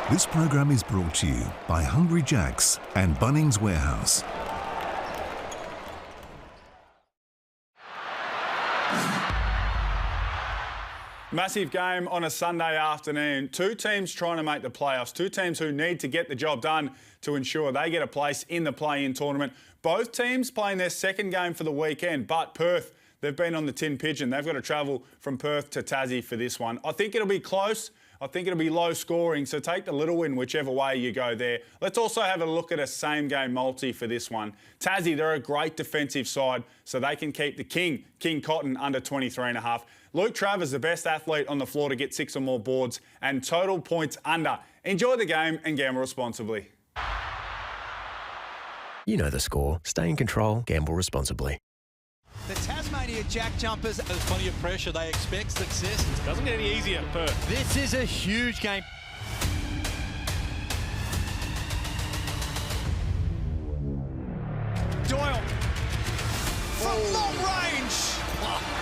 This program is brought to you by Hungry Jack's and Bunnings Warehouse. Massive game on a Sunday afternoon. Two teams trying to make the playoffs. Two teams who need to get the job done to ensure they get a place in the play-in tournament. Both teams playing their second game for the weekend, but Perth, they've been on the tin pigeon. They've got to travel from Perth to Tassie for this one. I think it'll be close. I think it'll be low scoring, so take the little win whichever way you go there. Let's also have a look at a same-game multi for this one. Tassie, they're a great defensive side, so they can keep the King Cotton, under 23.5. Luke Travers, the best athlete on the floor to get 6 or more boards, and total points under. Enjoy the game and gamble responsibly. You know the score. Stay in control. Gamble responsibly. The Tasmania JackJumpers. There's plenty of pressure. They expect success. It doesn't get any easier at Perth. This is a huge game. Doyle from long range.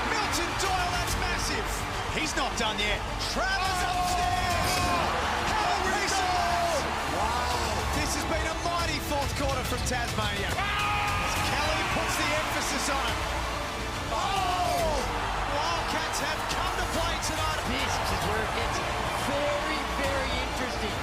Milton Doyle, that's massive. He's not done yet. Travers upstairs. How recent. Wow. This has been a mighty fourth quarter from Tasmania. Kelly puts the emphasis on it. Wildcats have come to play tonight. This is where it gets very, very interesting.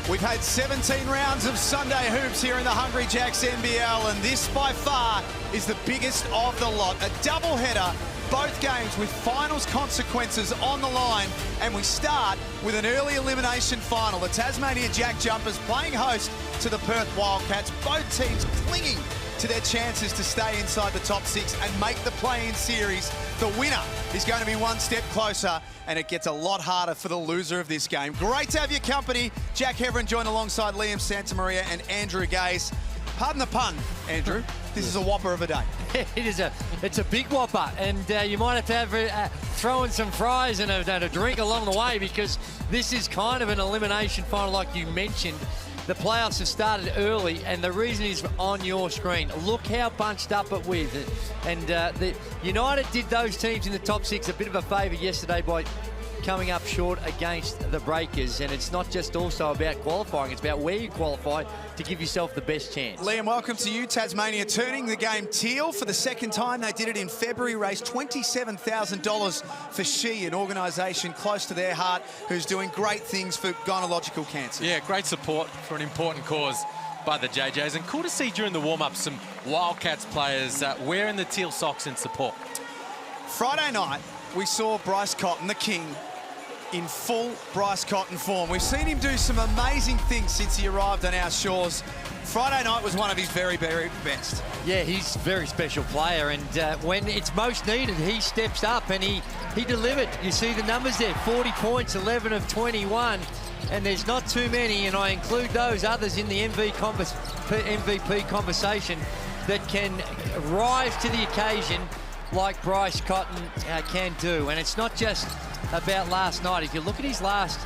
We've had 17 rounds of Sunday hoops here in the Hungry Jacks NBL, and this by far is the biggest of the lot. A doubleheader, both games with finals consequences on the line, and we start with an early elimination final. The Tasmania JackJumpers playing host to the Perth Wildcats. Both teams clinging to their chances to stay inside the top 6 and make the play-in series. The winner is going to be one step closer, and it gets a lot harder for the loser of this game. Great to have your company. Jack Heverin joined alongside Liam Santamaria and Andrew Gaze. Pardon the pun, Andrew. This is a whopper of a day. It's a big whopper, and you might have to throw in some fries and a drink along the way, because this is kind of an elimination final like you mentioned. The playoffs have started early, and the reason is on your screen. Look how bunched up it with. And the United did those teams in the top 6 a bit of a favour yesterday by coming up short against the Breakers. And it's not just also about qualifying, it's about where you qualify to give yourself the best chance. Liam, welcome to you. Tasmania turning the game teal for the second time. They did it in February, raised $27,000 for She, an organisation close to their heart who's doing great things for gynecological cancer. Yeah, great support for an important cause by the JJs. And cool to see during the warm-up some Wildcats players wearing the teal socks in support. Friday night, we saw Bryce Cotton, the King, in full Bryce Cotton form. We've seen him do some amazing things since he arrived on our shores. Friday night was one of his very, very best. Yeah, he's a very special player, and when it's most needed, he steps up and he delivered. You see the numbers there, 40 points, 11 of 21, and there's not too many, and I include those others in the MVP conversation that can rise to the occasion like Bryce Cotton can do. And it's not just about last night. If you look at his last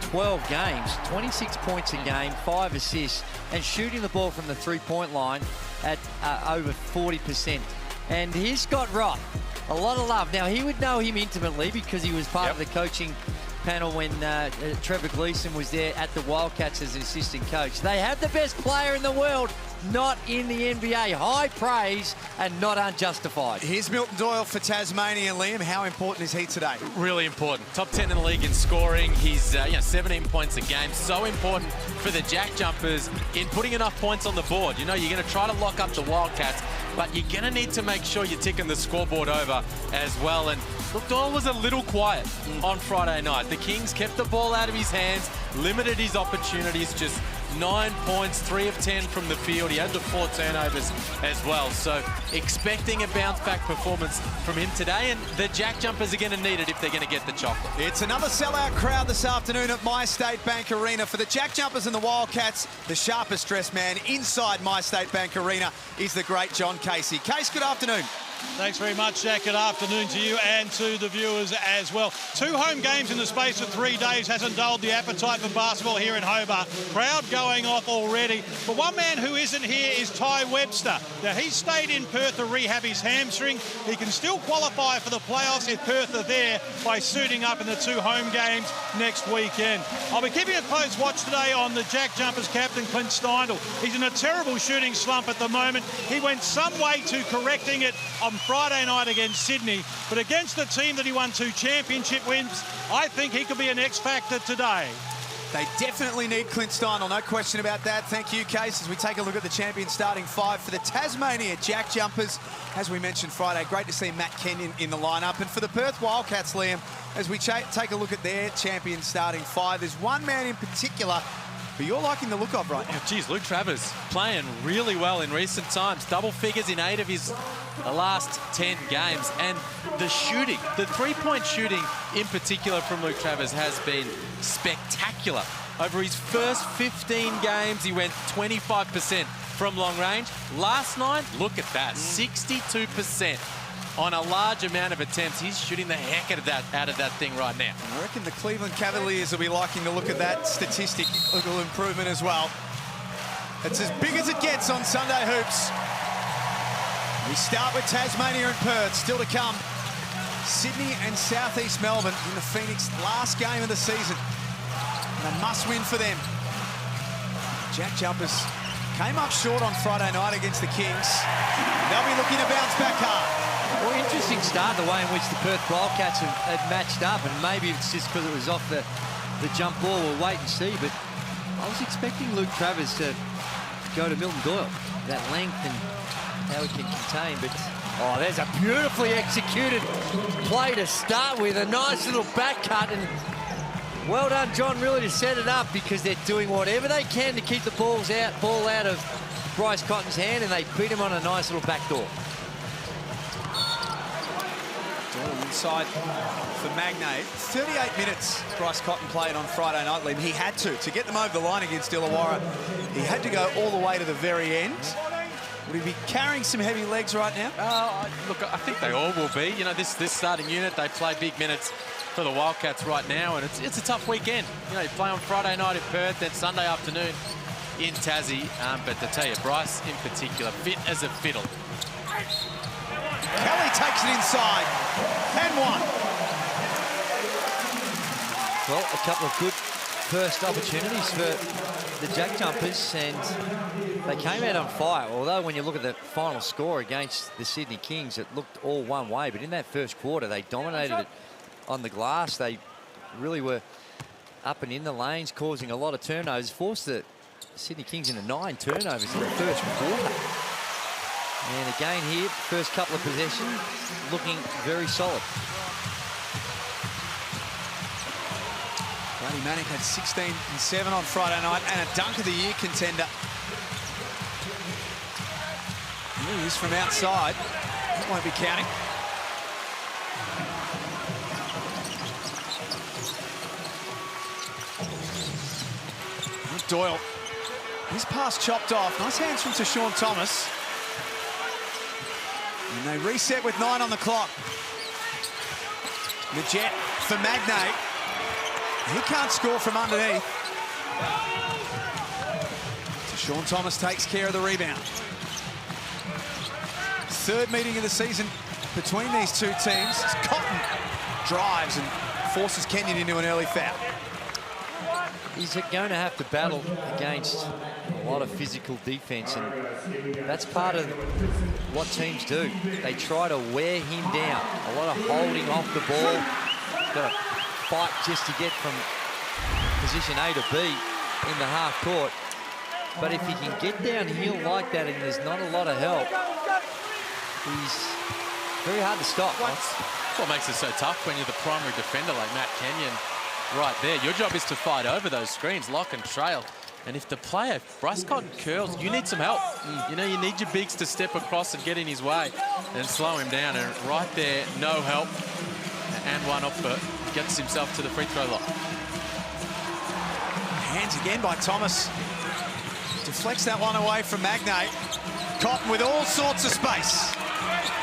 12 games, 26 points a game, 5 assists, and shooting the ball from the three-point line at over 40%. And he's got Roth a lot of love. Now, he would know him intimately because he was part of the coaching panel when Trevor Gleeson was there at the Wildcats as an assistant coach. They have the best player in the world, not in the NBA. High praise and not unjustified. Here's Milton Doyle for Tasmania. Liam, how important is he today? Really important. Top 10 in the league in scoring. He's 17 points a game. So important for the JackJumpers in putting enough points on the board. You know, you're going to try to lock up the Wildcats, but you're going to need to make sure you're ticking the scoreboard over as well. And look, Doyle was a little quiet on Friday night. The Kings kept the ball out of his hands, limited his opportunities, just 9 points, 3 of 10 from the field. He had the 4 turnovers as well. So expecting a bounce-back performance from him today, and the JackJumpers are going to need it if they're going to get the chocolate. It's another sellout crowd this afternoon at My State Bank Arena for the JackJumpers and the Wildcats. The sharpest dressed man inside My State Bank Arena is the great John Casey. Case, good afternoon. Thanks very much, Jack. Good afternoon to you and to the viewers as well. 2 home games in the space of 3 days hasn't dulled the appetite for basketball here in Hobart. Crowd going off already. But one man who isn't here is Ty Webster. Now, he stayed in Perth to rehab his hamstring. He can still qualify for the playoffs if Perth are there by suiting up in the 2 home games next weekend. I'll be keeping a close watch today on the JackJumpers captain, Clint Steindl. He's in a terrible shooting slump at the moment. He went some way to correcting it on Friday night against Sydney, but against the team that he won 2 championship wins, I think he could be an X factor today. They definitely need Clint Steindl, no question about that. Thank you, Case, as we take a look at the champion starting 5 for the Tasmania JackJumpers. As we mentioned Friday, great to see Matt Kenyon in the lineup. And for the Perth Wildcats, Liam, as we take a look at their champion starting 5, there's one man in particular who you're liking the look of right now. Geez, Luke Travers playing really well in recent times. Double figures in 8 of his last 10 games. And the shooting, the 3-point shooting in particular from Luke Travers has been spectacular. Over his first 15 games, he went 25% from long range. Last night, look at that, 62%. On a large amount of attempts. He's shooting the heck out of that thing right now. I reckon the Cleveland Cavaliers will be liking to look at that statistic, little improvement as well. It's as big as it gets on Sunday Hoops. We start with Tasmania and Perth, still to come. Sydney and Southeast Melbourne in the Phoenix last game of the season. And a must-win for them. JackJumpers came up short on Friday night against the Kings. They'll be looking to bounce back hard. Well, interesting start, the way in which the Perth Wildcats had matched up, and maybe it's just because it was off the jump ball. We'll wait and see, but I was expecting Luke Travers to go to Milton Doyle, that length and how he can contain, but oh, there's a beautifully executed play to start with, a nice little back cut, and well done, John, really, to set it up, because they're doing whatever they can to keep the ball out of Bryce Cotton's hand, and they beat him on a nice little back door. Inside for Magnate. 38 minutes Bryce Cotton played on Friday night, Liam. He had to get them over the line against Illawarra. He had to go all the way to the very end. Would he be carrying some heavy legs right now? Look, I think they all will be. You know, this starting unit, they play big minutes for the Wildcats right now, and it's a tough weekend. You know, you play on Friday night in Perth, then Sunday afternoon in Tassie. But to tell you, Bryce in particular, fit as a fiddle. Kelly takes it inside. And one. Well, a couple of good first opportunities for the JackJumpers, and they came out on fire. Although when you look at the final score against the Sydney Kings, it looked all one way. But in that first quarter, they dominated it on the glass. They really were up and in the lanes, causing a lot of turnovers. Forced the Sydney Kings into 9 turnovers in the first quarter. And again here, first couple of possessions, looking very solid. Brady Manick had 16 and 7 on Friday night, and a dunk of the year contender. Here he is from outside. Won't be counting. Doyle. His pass chopped off. Nice hands from Sean Thomas. And they reset with 9 on the clock. The jet for Magnate. He can't score from underneath. Sean Thomas takes care of the rebound. Third meeting of the season between these two teams. Cotton drives and forces Kenyon into an early foul. He's going to have to battle against a lot of physical defense, and that's part of what teams do. They try to wear him down. A lot of holding off the ball. Got to fight just to get from position A to B in the half court. But if he can get downhill like that and there's not a lot of help, he's very hard to stop. That's what makes it so tough when you're the primary defender like Matt Kenyon. Right there, your job is to fight over those screens, lock and trail. And if the player, Bryce Cotton curls, you need some help. You know, you need your bigs to step across and get in his way and slow him down. And right there, no help. And one off, but gets himself to the free throw line. Hands again by Thomas. Deflects that one away from Magnate. Cotton with all sorts of space.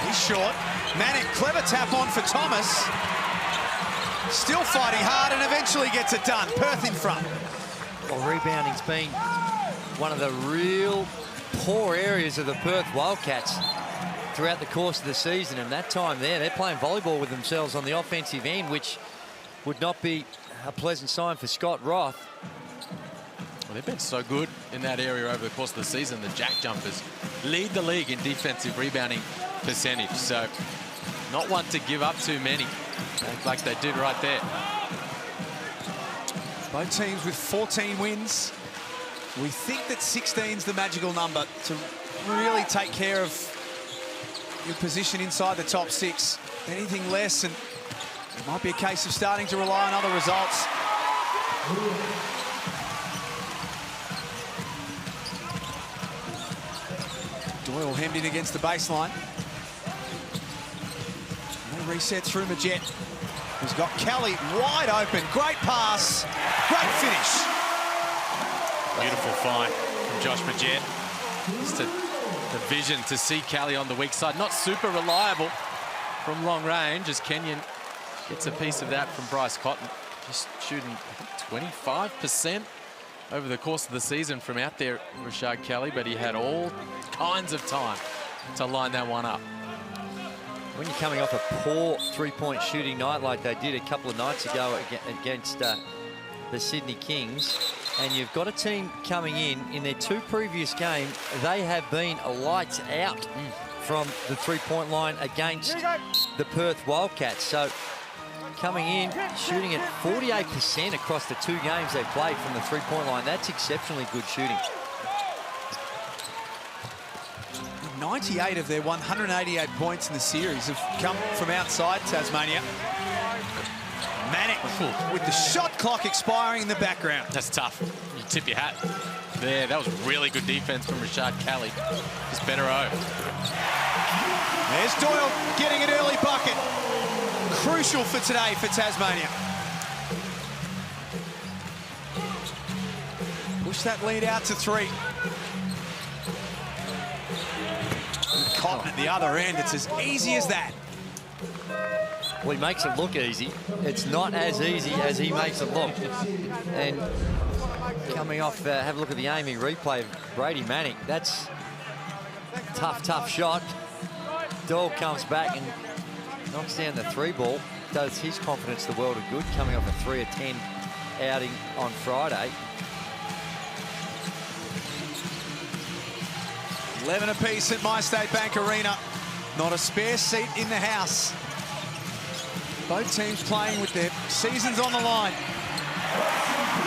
He's short. Manic, clever tap on for Thomas. Still fighting hard and eventually gets it done. Perth in front. Well, rebounding's been one of the real poor areas of the Perth Wildcats throughout the course of the season, and that time there, they're playing volleyball with themselves on the offensive end, which would not be a pleasant sign for Scott Roth. Well, they've been so good in that area over the course of the season. The JackJumpers lead the league in defensive rebounding percentage, so not one to give up too many, like they did right there. Both teams with 14 wins. We think that 16's the magical number to really take care of your position inside the top 6. Anything less, and it might be a case of starting to rely on other results. Doyle hemmed in against the baseline. They reset through Majet, who's got Kelly wide open. Great pass, great finish. Beautiful find from Josh Majet. Just the vision to see Kelly on the weak side. Not super reliable from long range, as Kenyon gets a piece of that from Bryce Cotton. Just shooting 25% over the course of the season from out there, Rashad Kelly, but he had all kinds of time to line that one up. When you're coming off a poor three-point shooting night like they did a couple of nights ago against the Sydney Kings, and you've got a team coming in their 2 previous games, they have been lights out from the three-point line against the Perth Wildcats. So coming in, shooting at 48% across the 2 games they played from the three-point line. That's exceptionally good shooting. 98 of their 188 points in the series have come from outside Tasmania. Manic with the shot clock expiring in the background. That's tough. You tip your hat there. That was really good defense from Rashad Kelly. Just better O. There's Doyle getting an early bucket. Crucial for today for Tasmania. Push that lead out to 3. Cotton at the other end. It's as easy as that. Well, he makes it look easy. It's not as easy as he makes it look. And coming off, have a look at the aiming replay of Brady Manic. That's tough shot. Doyle comes back and knocks down the 3 ball. Does his confidence the world of good, coming off a 3 of 10 outing on Friday. 11 apiece at MyState Bank Arena. Not a spare seat in the house. Both teams playing with their seasons on the line.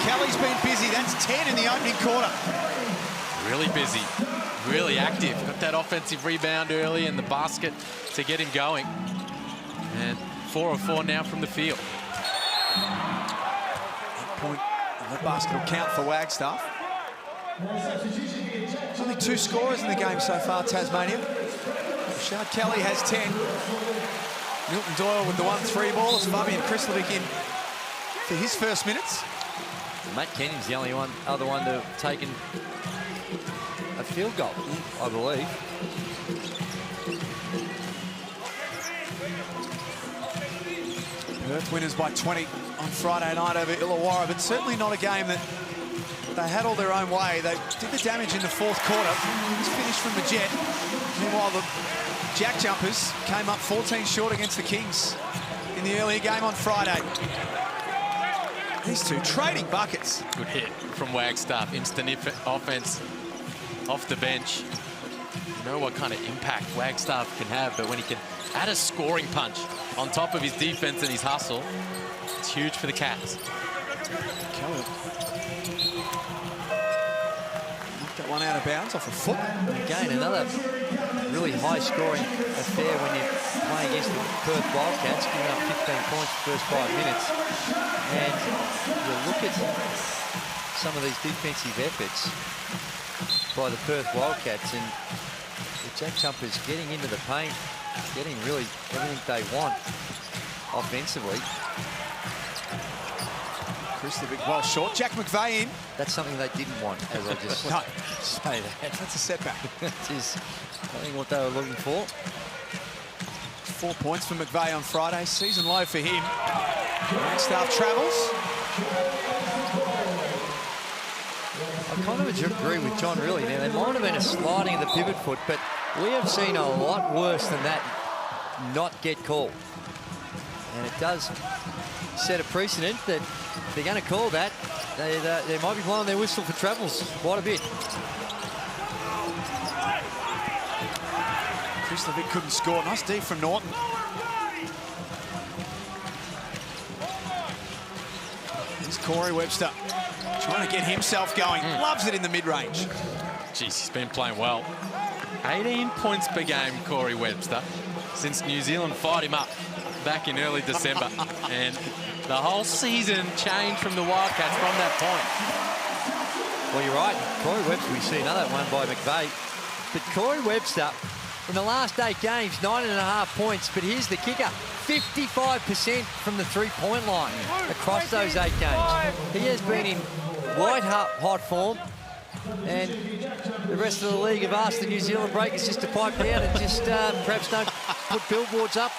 Kelly's been busy. That's 10 in the opening quarter. Really busy, really active. Got that offensive rebound early in the basket to get him going. And 4 of 4 now from the field. 8 point, and that basket will count for Wagstaff. Only 2 scorers in the game so far, Tasmania. Rashad Kelly has 10. Milton Doyle with the 1-3 ball as Fabian Krislovic in for his first minutes. Matt Kenyon's the only other one to have taken a field goal, I believe. Perth winners by 20 on Friday night over Illawarra, but certainly not a game that they had all their own way. They did the damage in the 4th quarter. It's finished from the Jet. Meanwhile, the JackJumpers came up 14 short against the Kings in the earlier game on Friday. These 2 trading buckets. Good hit from Wagstaff. Instant offense off the bench. You know what kind of impact Wagstaff can have, but when he can add a scoring punch on top of his defense and his hustle, it's huge for the Cats. Kelly knocked that one out of bounds off a foot. Again, another really high-scoring affair when you play against the Perth Wildcats, giving up 15 points the first 5 minutes. And you look at some of these defensive efforts by the Perth Wildcats, and the JackJumpers getting into the paint, getting really everything they want offensively. Krislovic well short. Jack McVeigh in. That's something they didn't want, as I just No. say that. That's a setback. That is, I think, what they were looking for. 4 points for McVeigh on Friday. Season low for him. Wagstaff travels. I kind of agree with John, really. Now, there might have been a sliding of the pivot foot, but we have seen a lot worse than that not get called. And it does set a precedent that if they're going to call that, they might be blowing their whistle for travels quite a bit. Kristovic couldn't score. Nice D from Norton. Here's Corey Webster trying to get himself going. Loves it in the mid-range. Jeez, he's been playing well. 18 points per game, Corey Webster, since New Zealand fired him up back in early December. And the whole season changed from the Wildcats from that point. Well, you're right. Corey Webster, we see another one by McVeigh. But Corey Webster, in the last 8 games, 9.5 points. But here's the kicker. 55% from the three-point line across those 8 games. He has been in white-hot form. And the rest of the league have asked the New Zealand Breakers just to pipe down and just perhaps don't put billboards up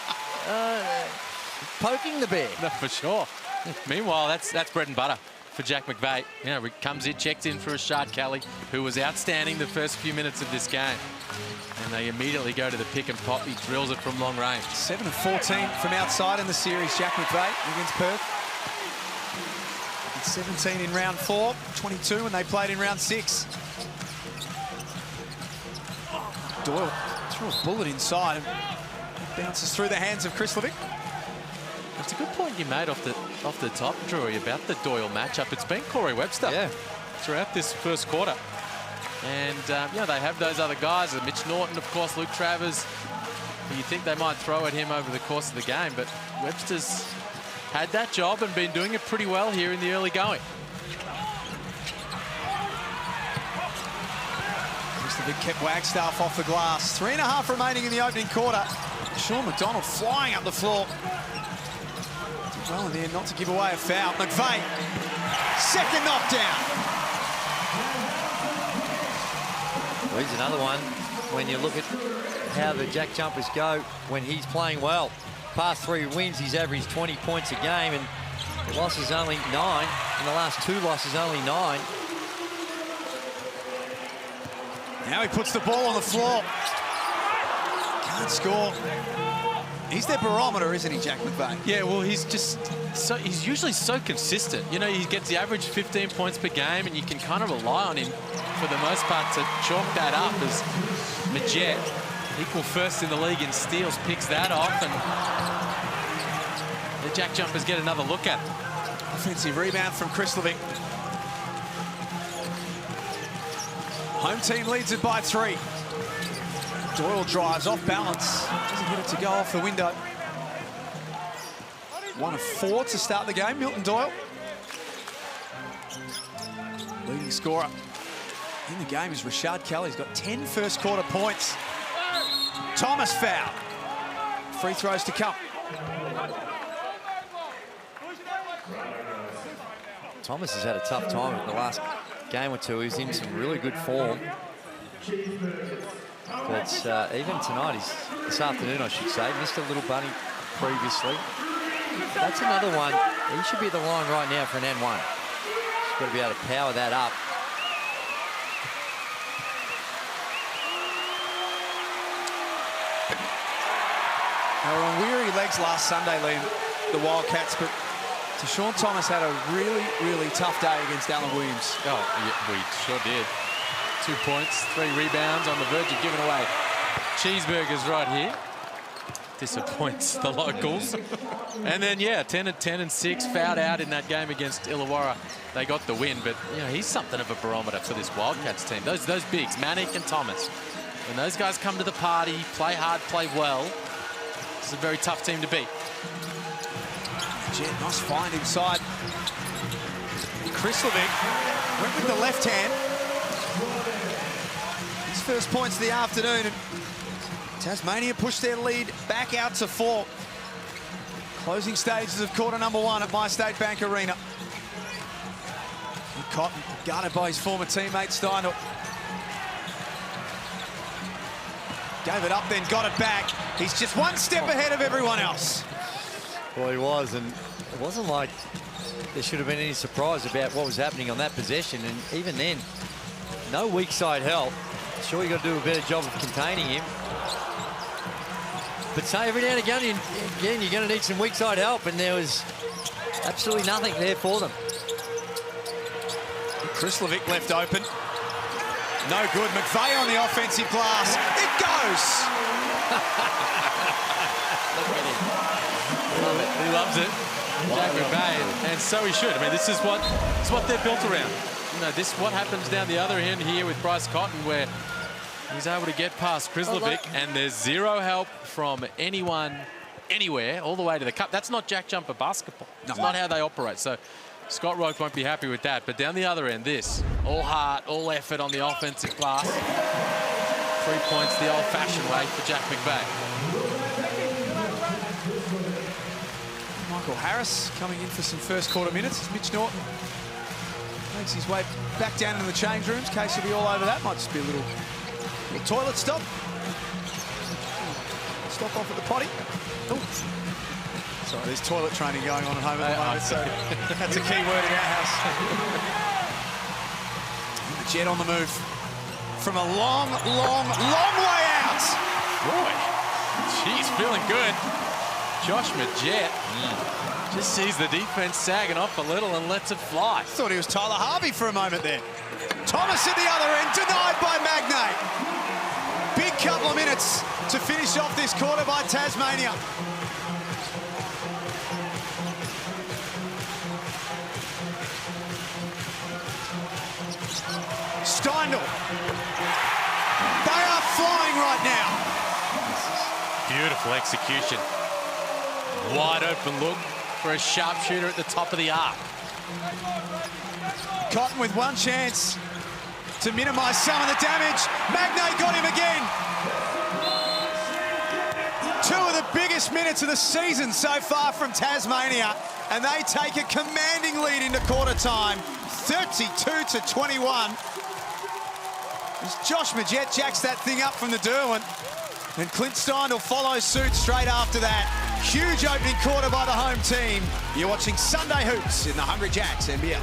poking the bear. No, for sure. Meanwhile, that's bread and butter for Jack McVeigh. You know, he comes in, checks in for Rashard Kelly, who was outstanding the first few minutes of this game. And they immediately go to the pick and pop. He drills it from long range. 7 of 14 from outside in the series, Jack McVeigh against Perth. 17 in round 4, 22 when they played in round 6. Doyle threw a bullet inside and bounces through the hands of Kristovic. It's a good point you made off the top, Drewy, about the Doyle matchup. It's been Corey Webster throughout this first quarter. And, you know, they have those other guys, Mitch Norton, of course, Luke Travers. You think they might throw at him over the course of the game, but Webster's had that job and been doing it pretty well here in the early going. Kristovic kept Wagstaff off the glass. 3.5 remaining in the opening quarter. Sean McDonald flying up the floor. Did well in there not to give away a foul. McVeigh, second knockdown. Well, here's another one. When you look at how the JackJumpers go when he's playing well. Past 3 wins, he's averaged 20 points a game, and the loss is only 9. And the last 2 losses, only 9. Now he puts the ball on the floor. Can't score. He's their barometer, isn't he, Jack McVeigh? Yeah, well, he's he's usually so consistent. You know, he gets the average 15 points per game, and you can kind of rely on him for the most part to chalk that up as Majet, equal first in the league in steals, picks that off, and the JackJumpers get another look at it. Offensive rebound from Kristovic. Home team leads it by 3. Doyle drives off balance. Doesn't get it to go off the window. 1 of 4 to start the game, Milton Doyle. Leading scorer in the game is Rashard Kelly. He's got 10 first quarter points. Thomas foul. Free throws to come. Thomas has had a tough time in the last game or 2. He's in some really good form. But even tonight, this afternoon, I should say, missed a little bunny previously. That's another one. He should be at the line right now for an N1. He's got to be able to power that up. They were on weary legs last Sunday, Liam, the Wildcats, but Sean Thomas had a really, really tough day against Alan Williams. Oh, yeah, we sure did. 2 points, 3 rebounds, on the verge of giving away cheeseburgers right here. Disappoints the locals. And then, yeah, 10 and 6, fouled out in that game against Illawarra. They got the win, but, you know, he's something of a barometer for this Wildcats team. Those bigs, Manick and Thomas, when those guys come to the party, play hard, play well, it's a very tough team to beat. Jet, nice find inside. Kristovic went with the left hand. His first points of the afternoon. And Tasmania pushed their lead back out to 4. Closing stages of quarter number 1 at MyState Bank Arena. Cotton guarded by his former teammate Steindl. Gave it up, then got it back. He's just one step ahead of everyone else. Well, he was, and it wasn't like there should have been any surprise about what was happening on that possession. And even then, no weak side help. Sure, you got to do a better job of containing him. But say every now and again, you're going to need some weak side help, and there was absolutely nothing there for them. Krislovic left open. No good. McVeigh on the offensive glass. It goes. Love it. He loves it. Jack McVeigh, and so he should. I mean, this is what they're built around. You know, this what happens down the other end here with Bryce Cotton, where he's able to get past Krislovic, and there's zero help from anyone, anywhere, all the way to the cup. That's not JackJumper basketball. That's not how they operate. So Scott Roke won't be happy with that. But down the other end, this all heart, all effort on the offensive glass. 3 points the old-fashioned way for Jack McVeigh. Michael Harris coming in for some first quarter minutes as Mitch Norton makes his way back down into the change rooms. Case will be all over that. Might just be a little toilet stop. Stop off at the potty. Ooh. Sorry, there's toilet training going on at home at the moment, so that's a key word in our house. The Jet on the move from a long way out. Boy, she's feeling good. Josh Majette just sees the defense sagging off a little and lets it fly. Thought he was Tyler Harvey for a moment there. Thomas at the other end, denied by Magnay. Big couple of minutes to finish off this quarter by Tasmania. Steindl. They are flying right now. Beautiful execution. Wide open look for a sharpshooter at the top of the arc. Cotton with one chance to minimise some of the damage. Magnay got him again. Two of the biggest minutes of the season so far from Tasmania, and they take a commanding lead into quarter time, 32-21. As Josh Majette jacks that thing up from the Derwent, and Clint Steindl follows suit straight after that. Huge opening quarter by the home team. You're watching Sunday Hoops in the Hungry Jacks NBL.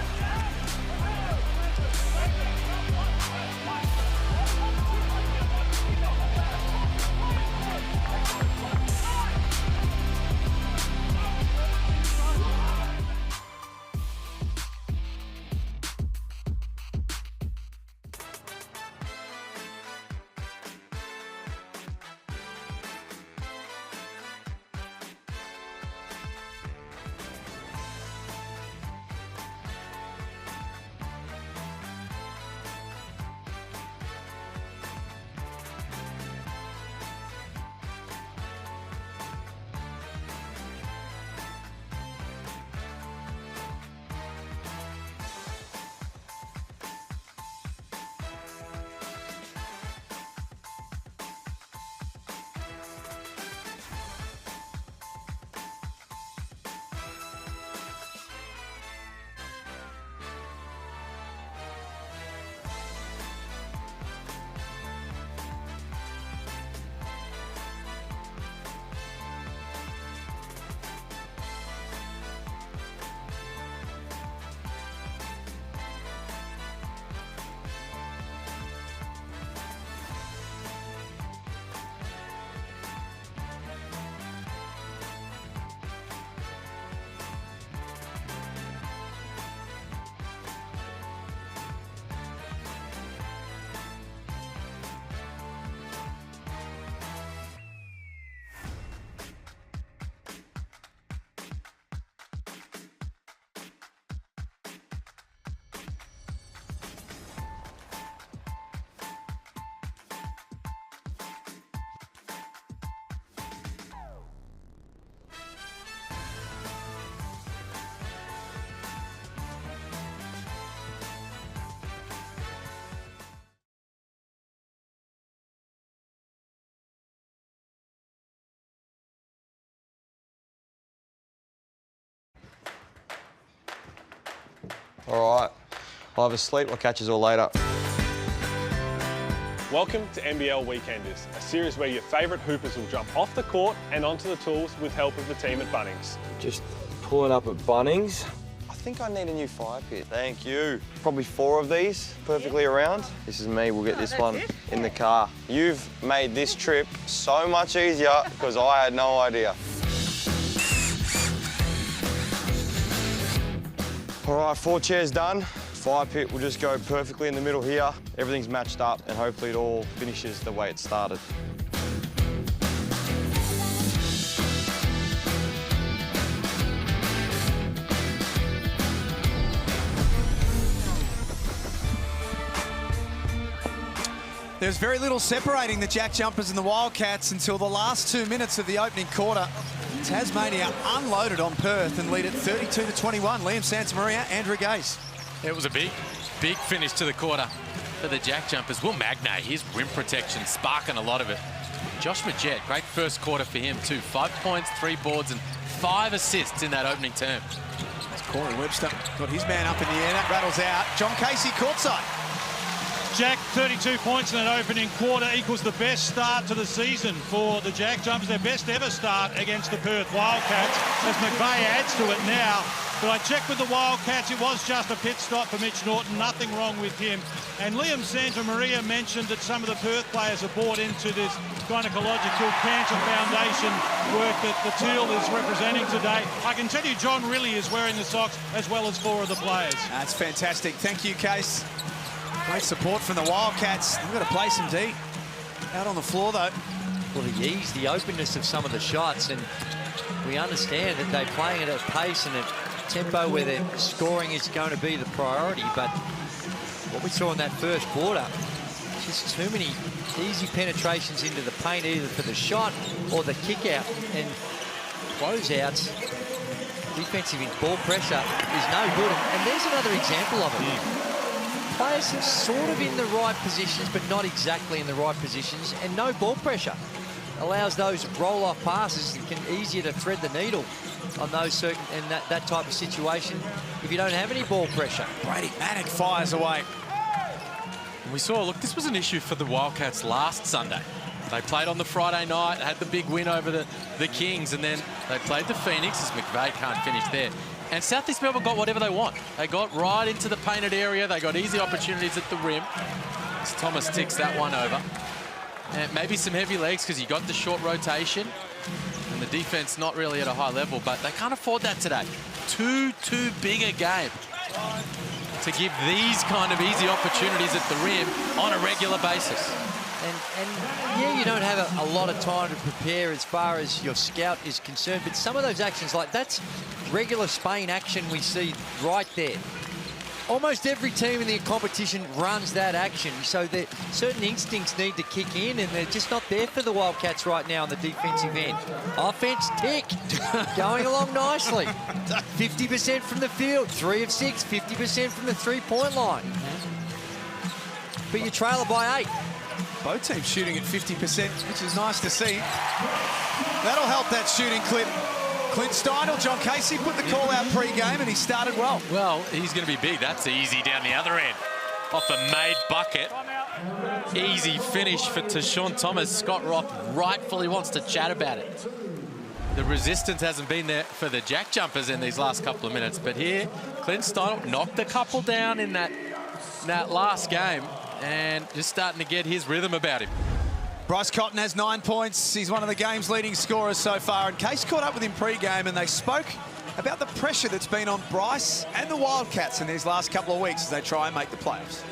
All right, I'll have a sleep. I'll catch you all later. Welcome to NBL Weekenders, a series where your favourite hoopers will jump off the court and onto the tools with help of the team at Bunnings. Just pulling up at Bunnings. I think I need a new fire pit. Thank you. Probably 4 of these perfectly around. This is me, we'll get this one in the car. You've made this trip so much easier because I had no idea. All right, 4 chairs done. Fire pit will just go perfectly in the middle here. Everything's matched up and hopefully it all finishes the way it started. There's very little separating the JackJumpers and the Wildcats until the last 2 minutes of the opening quarter. Tasmania unloaded on Perth and lead at 32-21. Liam Santamaria, Andrew Gase. It was a big finish to the quarter for the JackJumpers. Will Magnay, his rim protection, sparking a lot of it. Josh Majette, great first quarter for him too. 5 points, 3 boards, and 5 assists in that opening term. Corey Webster got his man up in the air. That rattles out. John Casey courtside. Jack, 32 points in that opening quarter equals the best start to the season for the JackJumpers. Their best ever start against the Perth Wildcats as McVeigh adds to it now. But I checked with the Wildcats, it was just a pit stop for Mitch Norton, nothing wrong with him. And Liam Santamaria mentioned that some of the Perth players are bought into this gynecological cancer foundation work that the Teal is representing today. I can tell you John Riley is wearing the socks as well as 4 of the players. That's fantastic. Thank you, Case. Great support from the Wildcats. They've got to play some deep. Out on the floor, though. Well, the ease, the openness of some of the shots, and we understand that they're playing at a pace and a tempo where their scoring is going to be the priority, but what we saw in that first quarter, just too many easy penetrations into the paint, either for the shot or the kick out, and closeouts, defensive ball pressure is no good, and there's another example of it. Players are sort of in the right positions, but not exactly in the right positions, and no ball pressure allows those roll-off passes. It can easier to thread the needle on those certain in that type of situation if you don't have any ball pressure. Brady Manick fires away. We saw, look, this was an issue for the Wildcats last Sunday. They played on the Friday night, had the big win over the Kings, and then they played the Phoenix as McVeigh can't finish there. And South East Melbourne got whatever they want. They got right into the painted area. They got easy opportunities at the rim. As Thomas ticks that one over. And maybe some heavy legs because you got the short rotation. And the defense not really at a high level, but they can't afford that today. Too big a game to give these kind of easy opportunities at the rim on a regular basis. And yeah, you don't have a lot of time to prepare as far as your scout is concerned, but some of those actions, like that's regular Spain action we see right there. Almost every team in the competition runs that action, so that certain instincts need to kick in, and they're just not there for the Wildcats right now on the defensive end. Offense tick, going along nicely. 50% from the field, 3 of 6, 50% from the three-point line. But you trail it by 8. Both teams shooting at 50%, which is nice to see. That'll help that shooting clip. Clint Steindl, John Casey put the call out pre-game and he started well. Well, he's going to be big. That's easy down the other end. Off the made bucket. Easy finish for Tashawn Thomas. Scott Rock rightfully wants to chat about it. The resistance hasn't been there for the JackJumpers in these last couple of minutes, but here, Clint Steindl knocked a couple down in that last game and just starting to get his rhythm about him. Bryce Cotton has 9 points. He's one of the game's leading scorers so far. And Case caught up with him pre-game and they spoke about the pressure that's been on Bryce and the Wildcats in these last couple of weeks as they try and make the playoffs.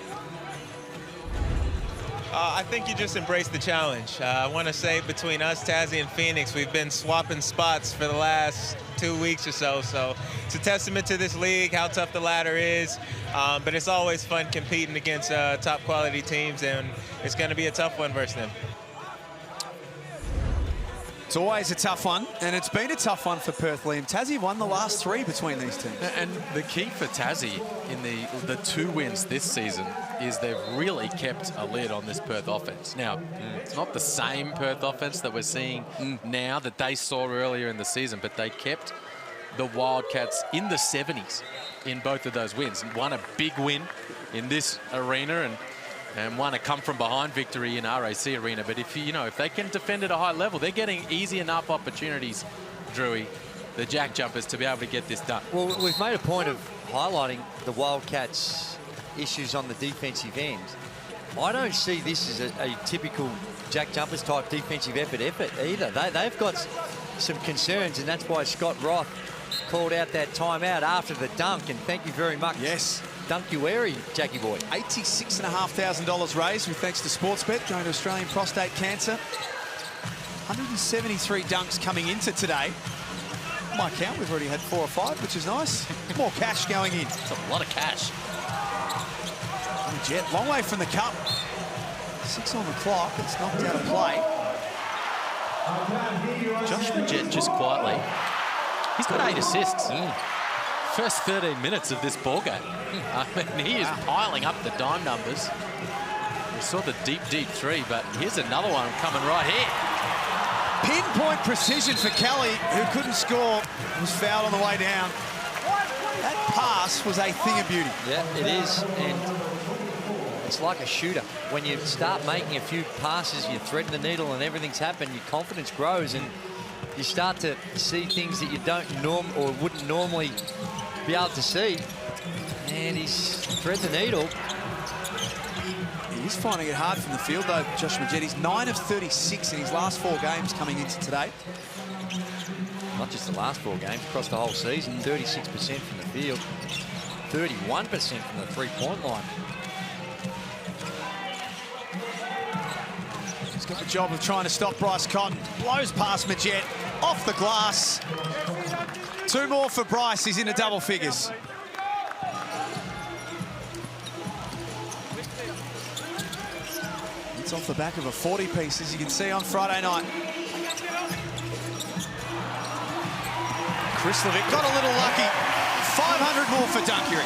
I think you just embrace the challenge. I want to say between us, Tassie, and Phoenix, we've been swapping spots for the last 2 weeks or so. So it's a testament to this league, how tough the ladder is. But it's always fun competing against top quality teams, and it's going to be a tough one versus them. It's always a tough one, and it's been a tough one for Perth, Liam. Tassie won the last 3 between these teams. And the key for Tassie in the 2 wins this season is they've really kept a lid on this Perth offense. Now, it's not the same Perth offense that we're seeing now that they saw earlier in the season, but they kept the Wildcats in the 70s in both of those wins. And won a big win in this arena, and and won a come-from-behind victory in RAC Arena. But if if they can defend at a high level, they're getting easy enough opportunities, Drewy, the JackJumpers, to be able to get this done. Well, we've made a point of highlighting the Wildcats' issues on the defensive end. I don't see this as a typical JackJumpers type defensive effort either. They've got some concerns, and that's why Scott Roth called out that timeout after the dunk, and thank you very much. Yes. Dunk you wary, Jackie boy. $86,500 raised with thanks to Sportsbet, going to Australian Prostate Cancer. 173 dunks coming into today. My count, we've already had 4 or 5, which is nice. More cash going in. That's a lot of cash. Jet, long way from the cup. 6 on the clock. It's knocked out of play. Josh Majette just quietly. He's got 8 assists. First 13 minutes of this ball game. I mean, he is piling up the dime numbers. We saw the deep three, but here's another one coming right here. Pinpoint precision for Kelly, who couldn't score, was fouled on the way down. That pass was a thing of beauty. Yeah, it is, and it's like a shooter. When you start making a few passes, you thread the needle and everything's happened, your confidence grows and you start to see things that you wouldn't normally be able to see. And he's thread the needle. He's finding it hard from the field, though, Josh Majette. He's 9 of 36 in his last 4 games coming into today. Not just the last 4 games, across the whole season. 36% from the field, 31% from the three-point line. He's got the job of trying to stop Bryce Cotton. Blows past Majette, off the glass. 2 more for Bryce. He's into double figures. It's off the back of a 40-piece, as you can see on Friday night. Krislovic got a little lucky. 500 more for Dunkery.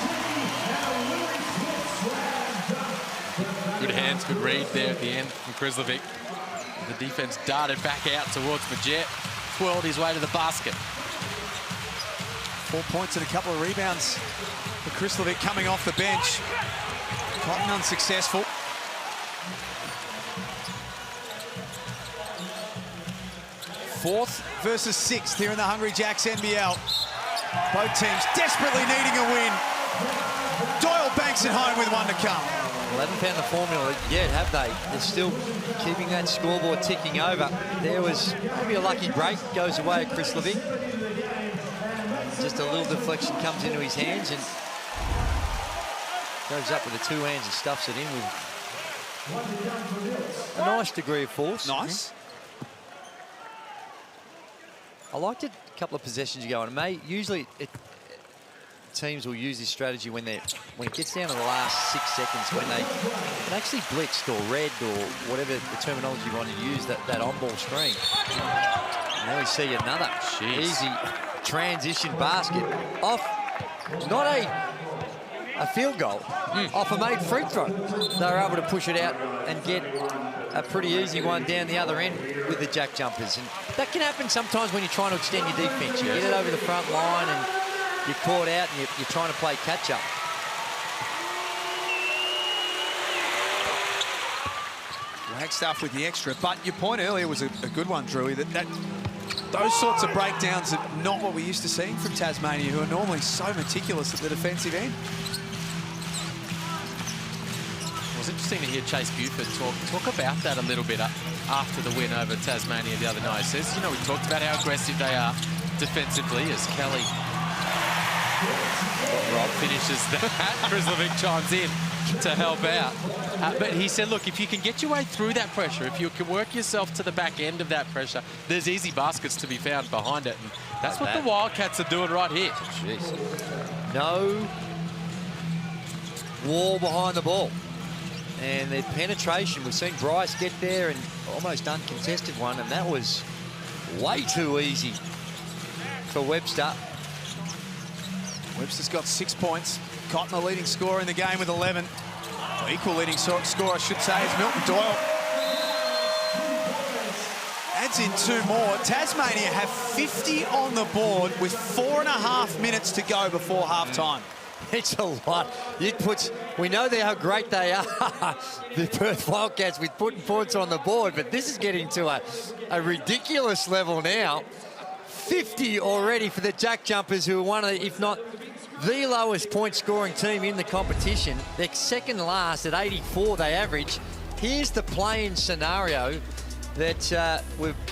Good hands, good read there at the end from Krislovic. The defense darted back out towards Majette, twirled his way to the basket. 4 points and a couple of rebounds for Krislovic coming off the bench. Cotton unsuccessful. Fourth versus 6th here in the Hungry Jacks NBL. Both teams desperately needing a win. Doyle banks it home with 1 to come. Well, they haven't found the formula yet, have they? They're still keeping that scoreboard ticking over. There was maybe a lucky break, goes away at Krislovic. Just a little deflection comes into his hands and goes up with the 2 hands and stuffs it in with a nice degree of force. Nice. I liked it a couple of possessions ago, and usually teams will use this strategy when it gets down to the last 6 seconds, when they actually blitzed or read or whatever the terminology you want to use, that on-ball screen. Now we see another easy transition basket off, not a field goal, off a made free throw. They were able to push it out and get a pretty easy one down the other end with the JackJumpers. And that can happen sometimes when you're trying to extend your defense. You get it over the front line and you're caught out and you're trying to play catch-up. Wagstaff with the extra, but your point earlier was a good one, Drewy, that those sorts of breakdowns are not what we're used to seeing from Tasmania, who are normally so meticulous at the defensive end. It was interesting to hear Chase Buford talk about that a little bit after the win over Tasmania the other night. He says, we talked about how aggressive they are defensively as Kelly finishes that. Krislovic chimes in to help out. But he said, look, if you can get your way through that pressure, if you can work yourself to the back end of that pressure, there's easy baskets to be found behind it. And that's what the Wildcats are doing right here. Jeez. No wall behind the ball. And their penetration, we've seen Bryce get there and almost uncontested one, and that was way too easy for Webster. Webster's got 6 points. Cotton, the leading scorer in the game with 11. Well, equal leading scorer, I should say, is Milton Doyle. Adds in 2 more. Tasmania have 50 on the board with 4.5 minutes to go before halftime. It's a lot. We know how great they are, the Perth Wildcats, with putting points on the board, but this is getting to a ridiculous level now. 50 already for the JackJumpers, who are one of the, if not the lowest point-scoring team in the competition. They're second last at 84 they average. Here's the play-in scenario that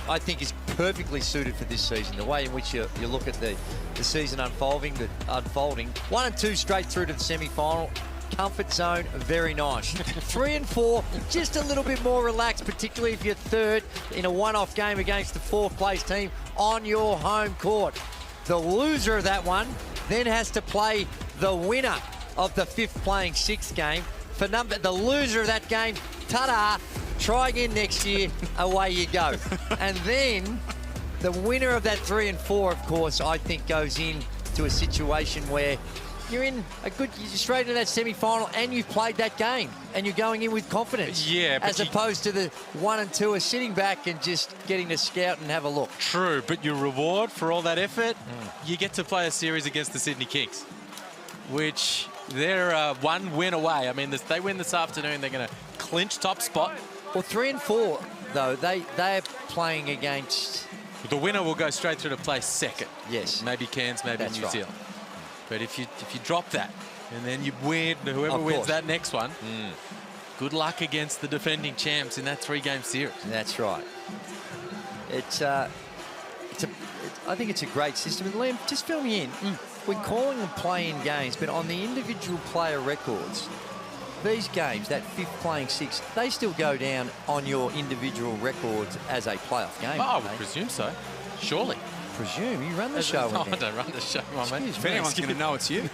I think is perfectly suited for this season. The way in which you look at the season unfolding. 1 and 2 straight through to the semi-final. Comfort zone, very nice. 3 and 4, just a little bit more relaxed, particularly if you're third in a one-off game against the fourth place team on your home court. The loser of that one then has to play the winner of the fifth playing sixth game. The loser of that game, ta-da, try again next year, away you go. And then the winner of that 3 and 4, of course, I think goes into a situation where you're straight into that semi-final and you've played that game and you're going in with confidence. Yeah, as opposed to the 1 and 2 are sitting back and just getting to scout and have a look. True, but your reward for all that effort, you get to play a series against the Sydney Kings, which they're 1 win away. I mean, they win this afternoon, they're going to clinch top spot. Well, 3 and 4, though, they're playing against... The winner will go straight through to play second. Yes. Maybe Cairns, maybe That's New right. Zealand. But if you drop that and then you win, whoever wins that next one, good luck against the defending champs in that 3-game series. That's right. I think it's a great system. And Liam, just fill me in. We're calling them play-in games, but on the individual player records, these games, that fifth playing six, they still go down on your individual records as a playoff game. Oh, I would presume so. Surely. Presume? You run the show. No, I don't run the show, my mate. If anyone's going to know, it's you.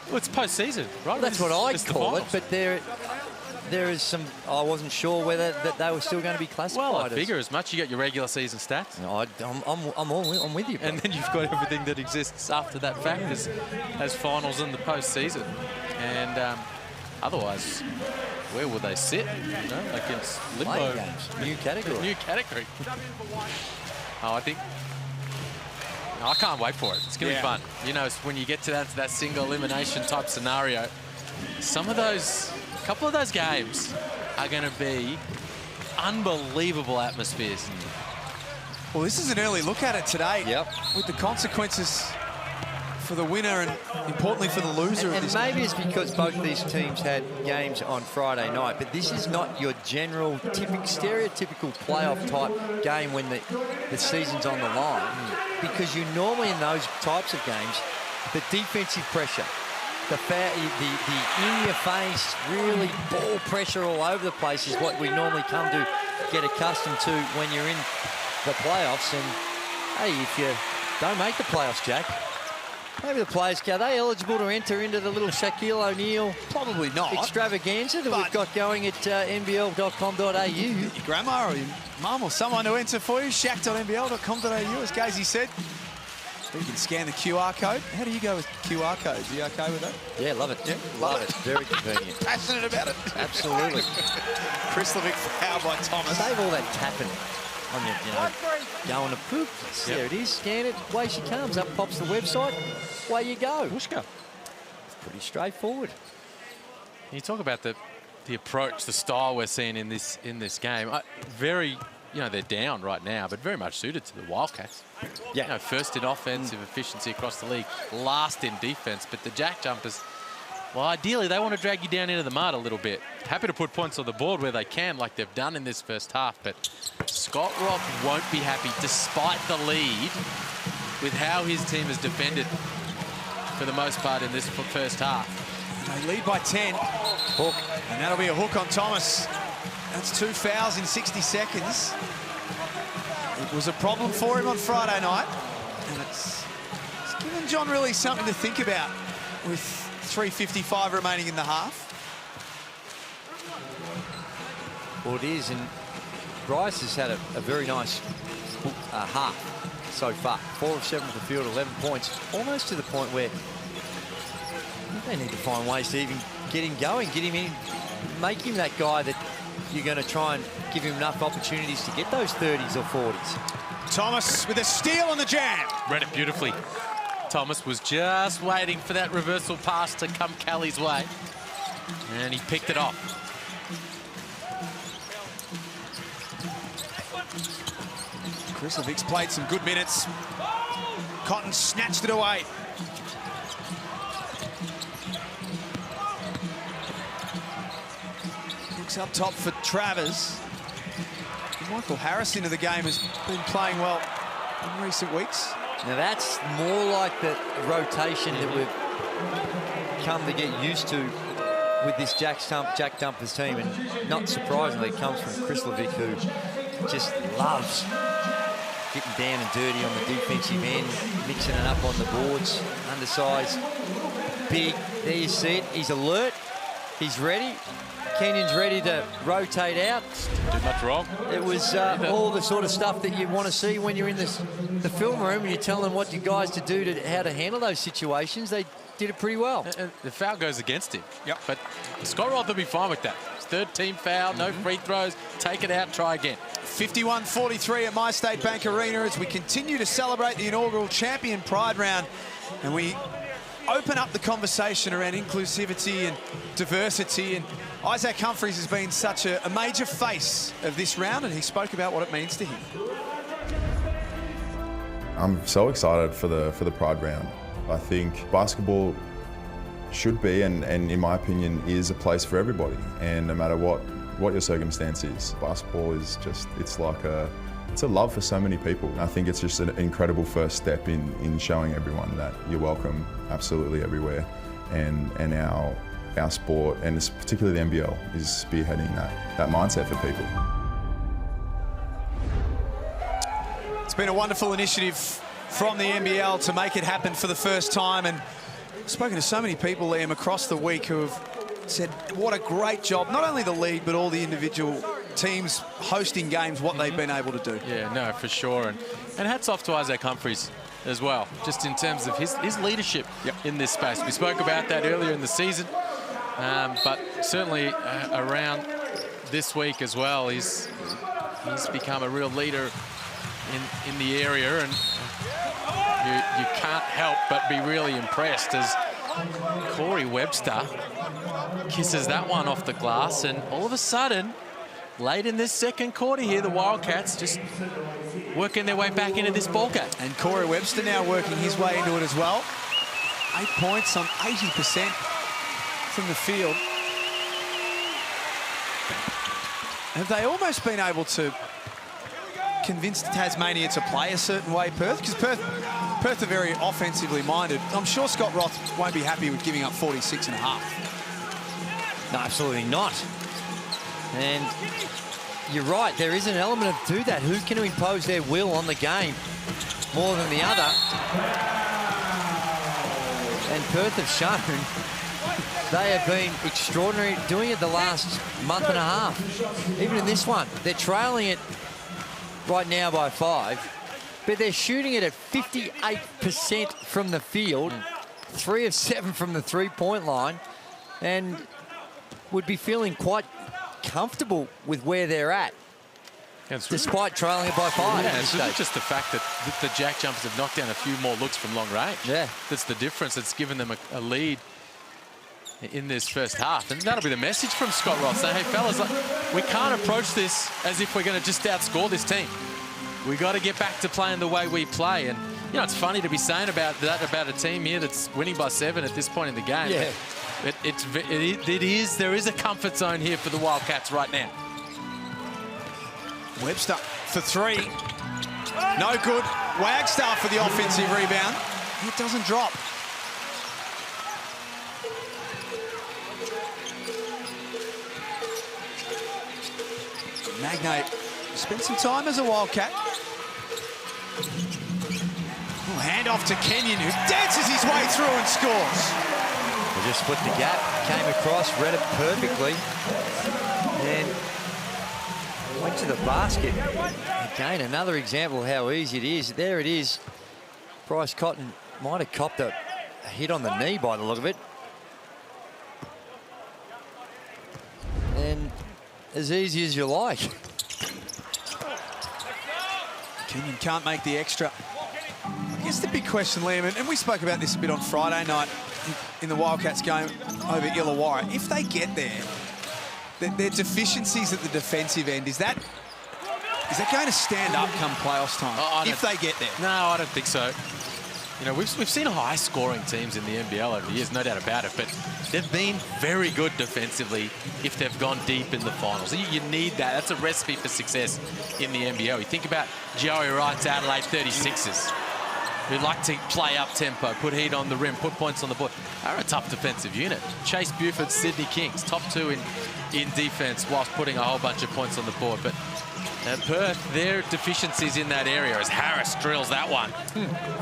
Well, it's post-season, right? That's what I call it, finals. but there is some... I wasn't sure whether that they were still going to be classified. Well, I figure as much. You got your regular season stats. No, I'm with you, bro. And then you've got everything that exists after that fact as finals in the postseason. And otherwise, where will they sit? You know, against limbo. Playing games. New category. New category. Oh, I can't wait for it. It's going to be fun. You know, when you get to that single elimination type scenario, a couple of those games are going to be unbelievable atmospheres. Well, this is an early look at it today. Yep. With the consequences for the winner and importantly for the loser of this. And maybe it's because both these teams had games on Friday night, but this is not your general, stereotypical playoff type game when the season's on the line. Because you normally in those types of games, the defensive pressure, the in-your-face, really ball pressure all over the place is what we normally come to get accustomed to when you're in the playoffs. And hey, if you don't make the playoffs, Jack, maybe the players, are they eligible to enter into the little Shaquille O'Neal Probably not. extravaganza that we've got going at nbl.com.au? Your grandma or your mum or someone to enter for you, shack.nbl.com.au, as Gazy said. You can scan the QR code. How do you go with QR codes? Are you okay with that? Yeah, love it. Yeah, love it. Very convenient. Passionate about it. Absolutely. Chris Levick fouled by Thomas. Save all that tapping on your, going to poop. There it is. Scan it. Away she comes. Up pops the website. Away you go. Whooshka. Pretty straightforward. You talk about the approach, the style we're seeing in this game. Very, they're down right now, but very much suited to the Wildcats. Yeah. First in offensive efficiency across the league, last in defense. But the JackJumpers, well, ideally they want to drag you down into the mud a little bit. Happy to put points on the board where they can, like they've done in this first half. But Scott Rock won't be happy, despite the lead, with how his team has defended for the most part in this first half. They lead by 10. Hook. And that'll be a hook on Thomas. That's 2 fouls in 60 seconds. It was a problem for him on Friday night. And it's given John really something to think about with 3:55 remaining in the half. Well, it is. And Bryce has had a very nice half so far. 4 of 7 from the field, 11 points. Almost to the point where they need to find ways to even get him going, get him in, make him that guy that you're going to try and give him enough opportunities to get those 30s or 40s. Thomas with a steal on the jam. Read it beautifully. Thomas was just waiting for that reversal pass to come Kelly's way. And he picked it off. Krislovic's played some good minutes. Cotton snatched it away. Looks up top for Travers. Michael Harris into the game has been playing well in recent weeks. Now that's more like the rotation that we've come to get used to with this JackJumpers team, and not surprisingly it comes from Krislovic, who just loves getting down and dirty on the defensive end, mixing it up on the boards, undersized, big. There you see it. He's alert. He's ready. Kenyon's ready to rotate out. Did much wrong. It was all the sort of stuff that you want to see when you're in the film room and you're telling what you guys to do, to how to handle those situations. They did it pretty well. And the foul goes against him. Yep. But Scott Roth will be fine with that. His third team foul, no free throws. Take it out, try again. 51-43 at My State Bank Arena as we continue to celebrate the inaugural Champion Pride round. And we open up the conversation around inclusivity and diversity. And Isaac Humphries has been such a major face of this round, and he spoke about what it means to him. I'm so excited for the Pride round. I think basketball should be, and in my opinion, is a place for everybody. And no matter what your circumstance is, basketball is just, it's a love for so many people. I think it's just an incredible first step in showing everyone that you're welcome absolutely everywhere. And our sport, and particularly the NBL, is spearheading that mindset for people. It's been a wonderful initiative from the NBL to make it happen for the first time, and I've spoken to so many people, Liam, across the week who have said what a great job, not only the league but all the individual teams hosting games, what they've been able to do. Yeah, no, for sure. And hats off to Isaac Humphries as well, just in terms of his leadership in this space. We spoke about that earlier in the season, but certainly around this week as well, he's become a real leader in the area, and you can't help but be really impressed as Corey Webster kisses that one off the glass, and all of a sudden, late in this second quarter here, the Wildcats just working their way back into this ballgame. And Corey Webster now working his way into it as well. 8 points on 80% from the field. Have they almost been able to convince Tasmania to play a certain way, Perth? Because Perth are very offensively minded. I'm sure Scott Roth won't be happy with giving up 46.5. No, absolutely not. And you're right, there is an element of do that. Who can impose their will on the game more than the other? And Perth have shown they have been extraordinary doing it the last month and a half. Even in this one, they're trailing it right now by 5, but they're shooting it at 58% from the field, 3 of 7 from the three-point line, and would be feeling quite comfortable with where they're at, despite trailing it by 5. Yeah, it's really just the fact that the JackJumpers have knocked down a few more looks from long range. Yeah. That's the difference. It's given them a lead in this first half. And that'll be the message from Scott Roth, saying, hey, fellas, we can't approach this as if we're going to just outscore this team. We got to get back to playing the way we play. And, you know, it's funny to be saying about that about a team here that's winning by 7 at this point in the game. Yeah. There is a comfort zone here for the Wildcats right now. Webster for 3. No good. Wagstaff for the offensive rebound. It doesn't drop. Magnate spent some time as a Wildcat. Hand off to Kenyon, who dances his way through and scores. They just split the gap, came across, read it perfectly, and went to the basket. Again, another example of how easy it is. There it is. Bryce Cotton might have copped a hit on the knee by the look of it. And as easy as you like. Kenyon can't make the extra guess the big question, Liam, and we spoke about this a bit on Friday night in the Wildcats game over Illawarra. If they get there, their deficiencies at the defensive end, is that going to stand up come playoffs time, if they get there? No, I don't think so. You know, we've seen high-scoring teams in the NBL over the years, no doubt about it, but they've been very good defensively if they've gone deep in the finals. You need that. That's a recipe for success in the NBL. You think about Joey Wright's Adelaide 36ers, who like to play up-tempo, put heat on the rim, put points on the board. They're a tough defensive unit. Chase Buford's Sydney Kings, top 2 in defense whilst putting a whole bunch of points on the board. But Perth, their deficiencies in that area, as Harris drills that one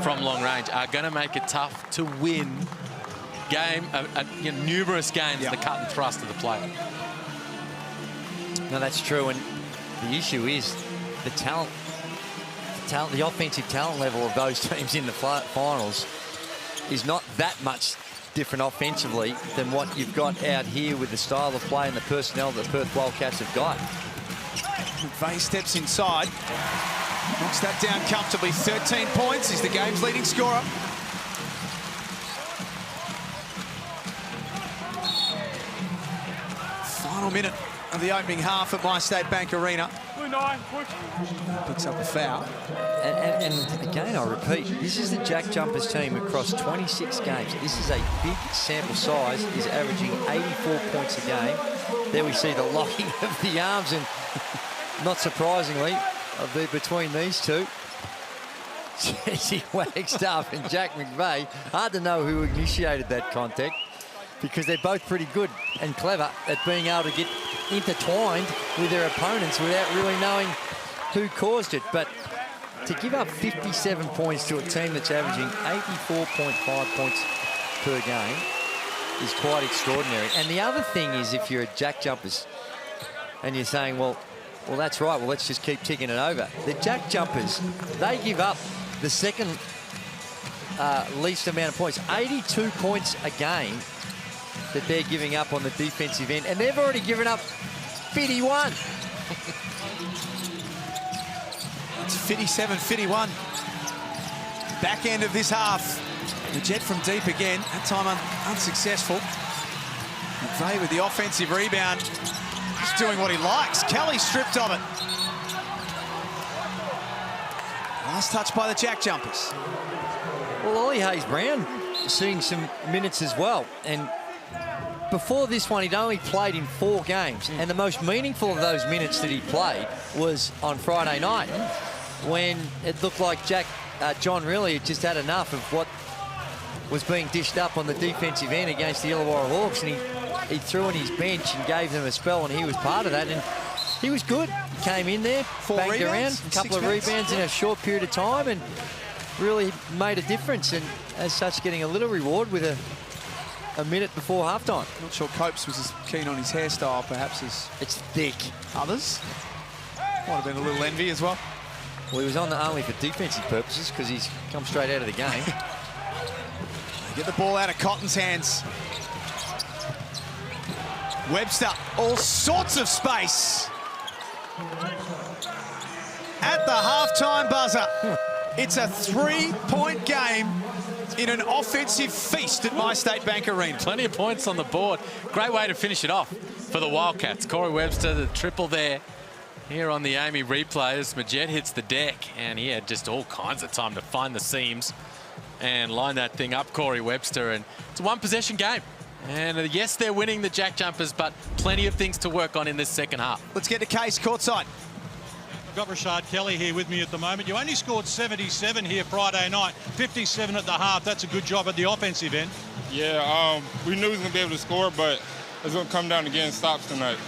from long range, are going to make it tough to win numerous games in the cut and thrust of the play. No, that's true, and the issue is the talent, the offensive talent level of those teams in the finals is not that much different offensively than what you've got out here with the style of play and the personnel that the Perth Wildcats have got. McVeigh steps inside, knocks that down comfortably. 13 points. He's the game's leading scorer. Final minute of the opening half at MyState Bank Arena. Picks up a foul. And again, I repeat, this is the JackJumpers team across 26 games. This is a big sample size. He's averaging 84 points a game. There we see the locking of the arms, and not surprisingly, between these two, Jesse Wagstaff and Jack McVeigh. Hard to know who initiated that contact, because they're both pretty good and clever at being able to get intertwined with their opponents without really knowing who caused it. But to give up 57 points to a team that's averaging 84.5 points per game is quite extraordinary. And the other thing is, if you're a JackJumpers and you're saying, well, that's right, well, let's just keep ticking it over. The JackJumpers, they give up the second least amount of points, 82 points a game that they're giving up on the defensive end, and they've already given up 51. It's 57-51. Back end of this half. The jet from deep again, that time unsuccessful. McVeigh with the offensive rebound, just doing what he likes. Kelly stripped of it. Last touch by the JackJumpers. Well, Ollie Hayes-Brown seeing some minutes as well, and before this one, he'd only played in 4 games, and the most meaningful of those minutes that he played was on Friday night, when it looked like John really had just had enough of what was being dished up on the defensive end against the Illawarra Hawks, and he threw in his bench and gave them a spell, and he was part of that, and he was good. Came in there, banged around, a couple of rebounds in a short period of time, and really made a difference, and as such getting a little reward with a minute before halftime. Not sure Copes was as keen on his hairstyle perhaps as it's thick. Others. Might have been a little envy as well. Well, he was on only for defensive purposes because he's come straight out of the game. Get the ball out of Cotton's hands. Webster, all sorts of space. At the halftime buzzer, it's a 3-point game in an offensive feast at MyState Bank Arena. Plenty of points on the board. Great way to finish it off for the Wildcats. Corey Webster, the triple there. Here on the Amy replays, Majet hits the deck, and he had just all kinds of time to find the seams and line that thing up, Corey Webster. And it's a one-possession game. And yes, they're winning the JackJumpers, but plenty of things to work on in this second half. Let's get to Case courtside. I've got Rashad Kelly here with me at the moment. You only scored 77 here Friday night, 57 at the half. That's a good job at the offensive end. Yeah, we knew we was going to be able to score, but it's going to come down to getting stops tonight.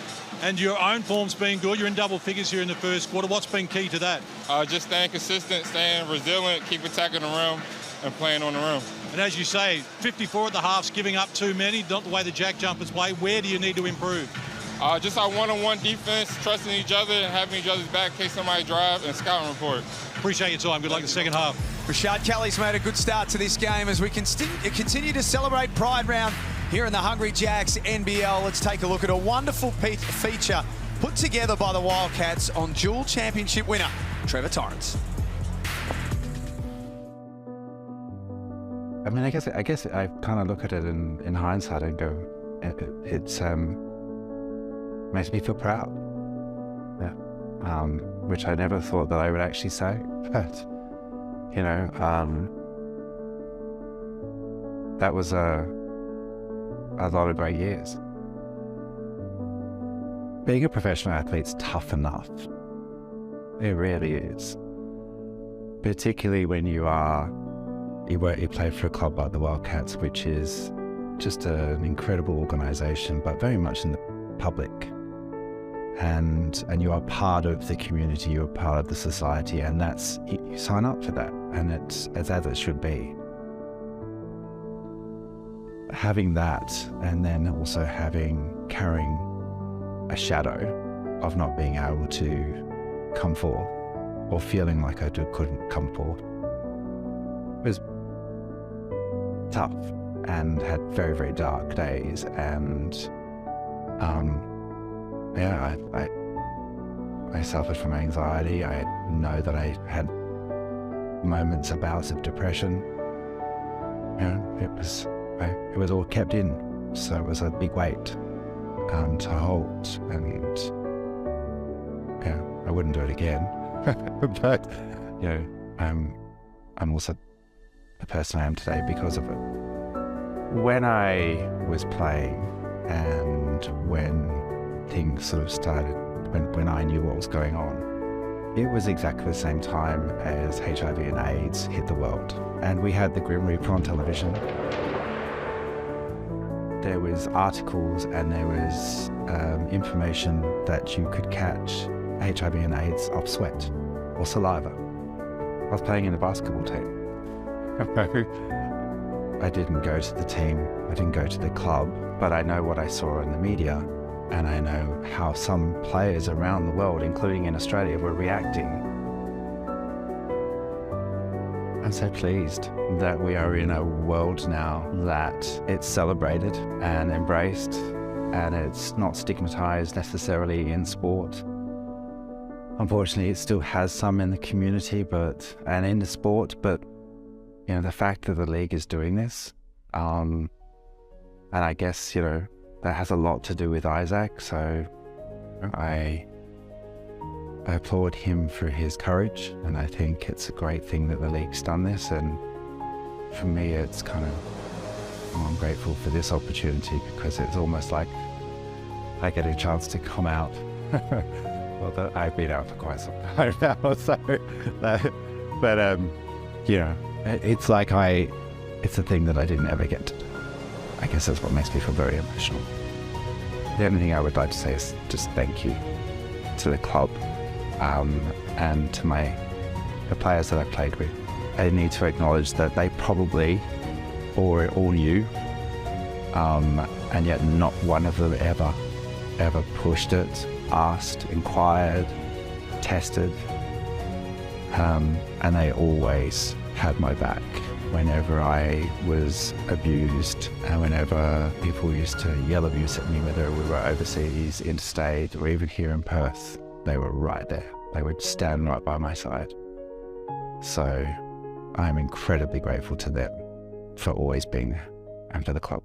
And your own form's been good. You're in double figures here in the first quarter. What's been key to that? Just staying consistent, staying resilient, keep attacking the rim, and playing on the rim. And as you say, 54 at the half's giving up too many, not the way the JackJumpers play. Where do you need to improve? Just our one-on-one defense, trusting each other, having each other's back in case somebody drive, and scouting report. Appreciate your time. Good luck in the second half. Rashad Kelly's made a good start to this game as we continue to celebrate Pride Round here in the Hungry Jacks NBL. Let's take a look at a wonderful feature put together by the Wildcats on dual championship winner Trevor Torrance. I mean, I guess I kind of look at it in hindsight and go, it's makes me feel proud. Yeah. Which I never thought that I would actually say, but you know, that was a lot of great years. Being a professional athlete's tough enough. It really is. Particularly when you play for a club like the Wildcats, which is just an incredible organisation, but very much in the public. And you are part of the community, you are part of the society, and that's, you sign up for that, and it's as it should be. Having that, and then also carrying a shadow of not being able to come forth, or feeling like I couldn't come forth, was tough and had very, very dark days. And yeah, I suffered from anxiety. I know that I had moments and bouts of depression. You know, it was all kept in, so it was a big weight to hold. And yeah, I wouldn't do it again. But you know, I'm also the person I am today because of it. When I was playing, and when things sort of started, when I knew what was going on, it was exactly the same time as HIV and AIDS hit the world. And we had the Grim Reaper on television. There was articles and there was information that you could catch HIV and AIDS off sweat or saliva. I was playing in a basketball team. I didn't go to the team, I didn't go to the club, but I know what I saw in the media, and I know how some players around the world, including in Australia, were reacting. I'm so pleased that we are in a world now that it's celebrated and embraced, and it's not stigmatized necessarily in sport. Unfortunately, it still has some in the community, and in the sport, but you know, the fact that the league is doing this, and I guess, you know, that has a lot to do with Isaac, so I applaud him for his courage, and I think it's a great thing that the league's done this, and for me it's kind of, I'm grateful for this opportunity because it's almost like I get a chance to come out. Well, I've been out for quite some time now, so but you know, it's like it's a thing that I didn't ever get to do. I guess that's what makes me feel very emotional. The only thing I would like to say is just thank you to the club and to the players that I played with. I need to acknowledge that they probably all knew, and yet not one of them ever pushed it, asked, inquired, tested, and they always had my back whenever I was abused, and whenever people used to yell abuse at me, whether we were overseas, interstate, or even here in Perth. They were right there. They would stand right by my side. So I'm incredibly grateful to them for always being there, and to the club.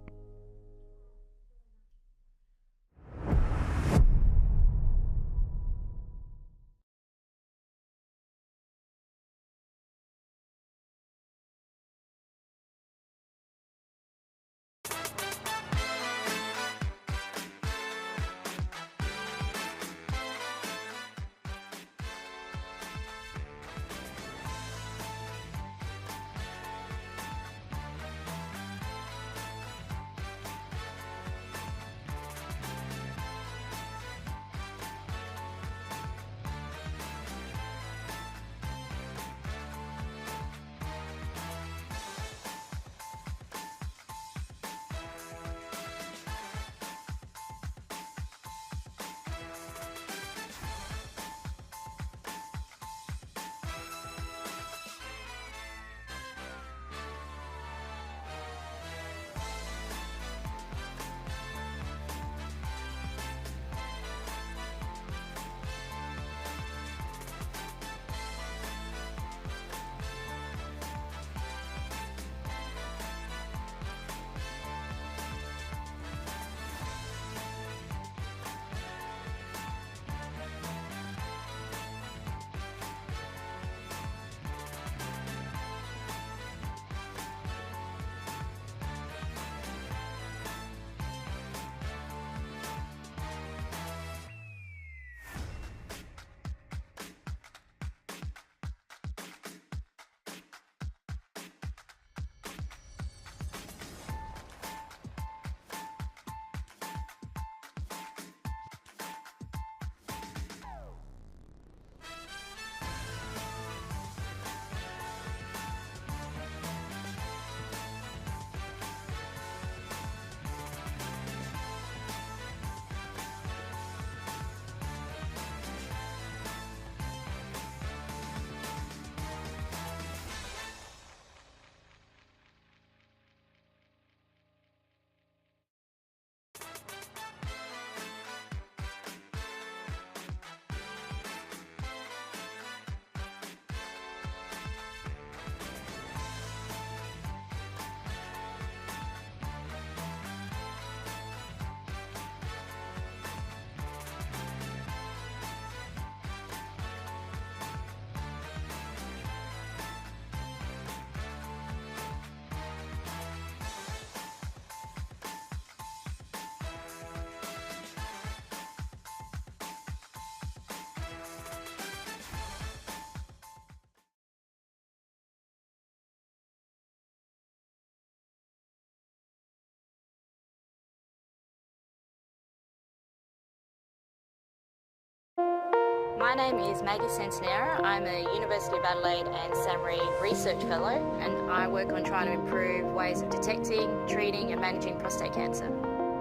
My name is Maggie Santanera. I'm a University of Adelaide and SAMRI Research Fellow, and I work on trying to improve ways of detecting, treating and managing prostate cancer.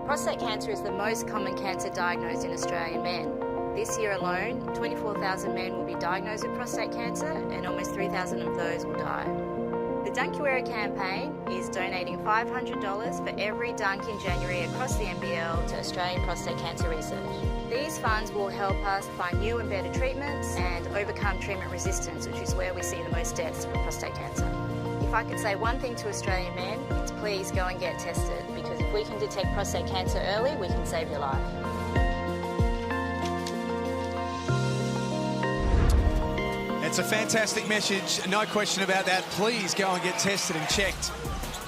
Prostate cancer is the most common cancer diagnosed in Australian men. This year alone, 24,000 men will be diagnosed with prostate cancer and almost 3,000 of those will die. The Dunk Your Era campaign is donating $500 for every dunk in January across the NBL to Australian prostate cancer research. These funds will help us find new and better treatments and overcome treatment resistance, which is where we see the most deaths from prostate cancer. If I could say one thing to Australian men, it's please go and get tested, because if we can detect prostate cancer early, we can save your life. It's a fantastic message, no question about that. Please go and get tested and checked.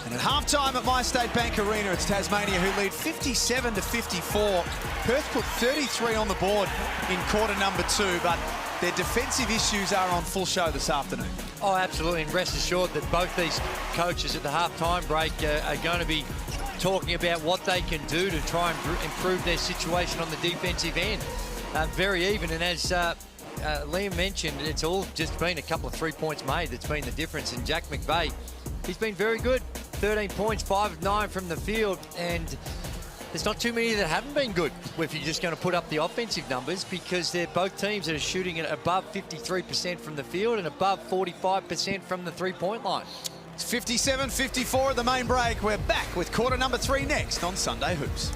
And at halftime at MyState Bank Arena, it's Tasmania who lead 57-54. Perth put 33 on the board in quarter number 2, but their defensive issues are on full show this afternoon. Oh, absolutely, and rest assured that both these coaches at the halftime break are going to be talking about what they can do to try and improve their situation on the defensive end. Very even, and as Liam mentioned, it's all just been a couple of 3 points made that's been the difference. And Jack McVeigh, he's been very good. 13 points, 5 of 9 from the field, and there's not too many that haven't been good if you're just going to put up the offensive numbers, because they're both teams that are shooting at above 53% from the field and above 45% from the three-point line. It's 57-54 at the main break. We're back with quarter number 3 next on Sunday Hoops.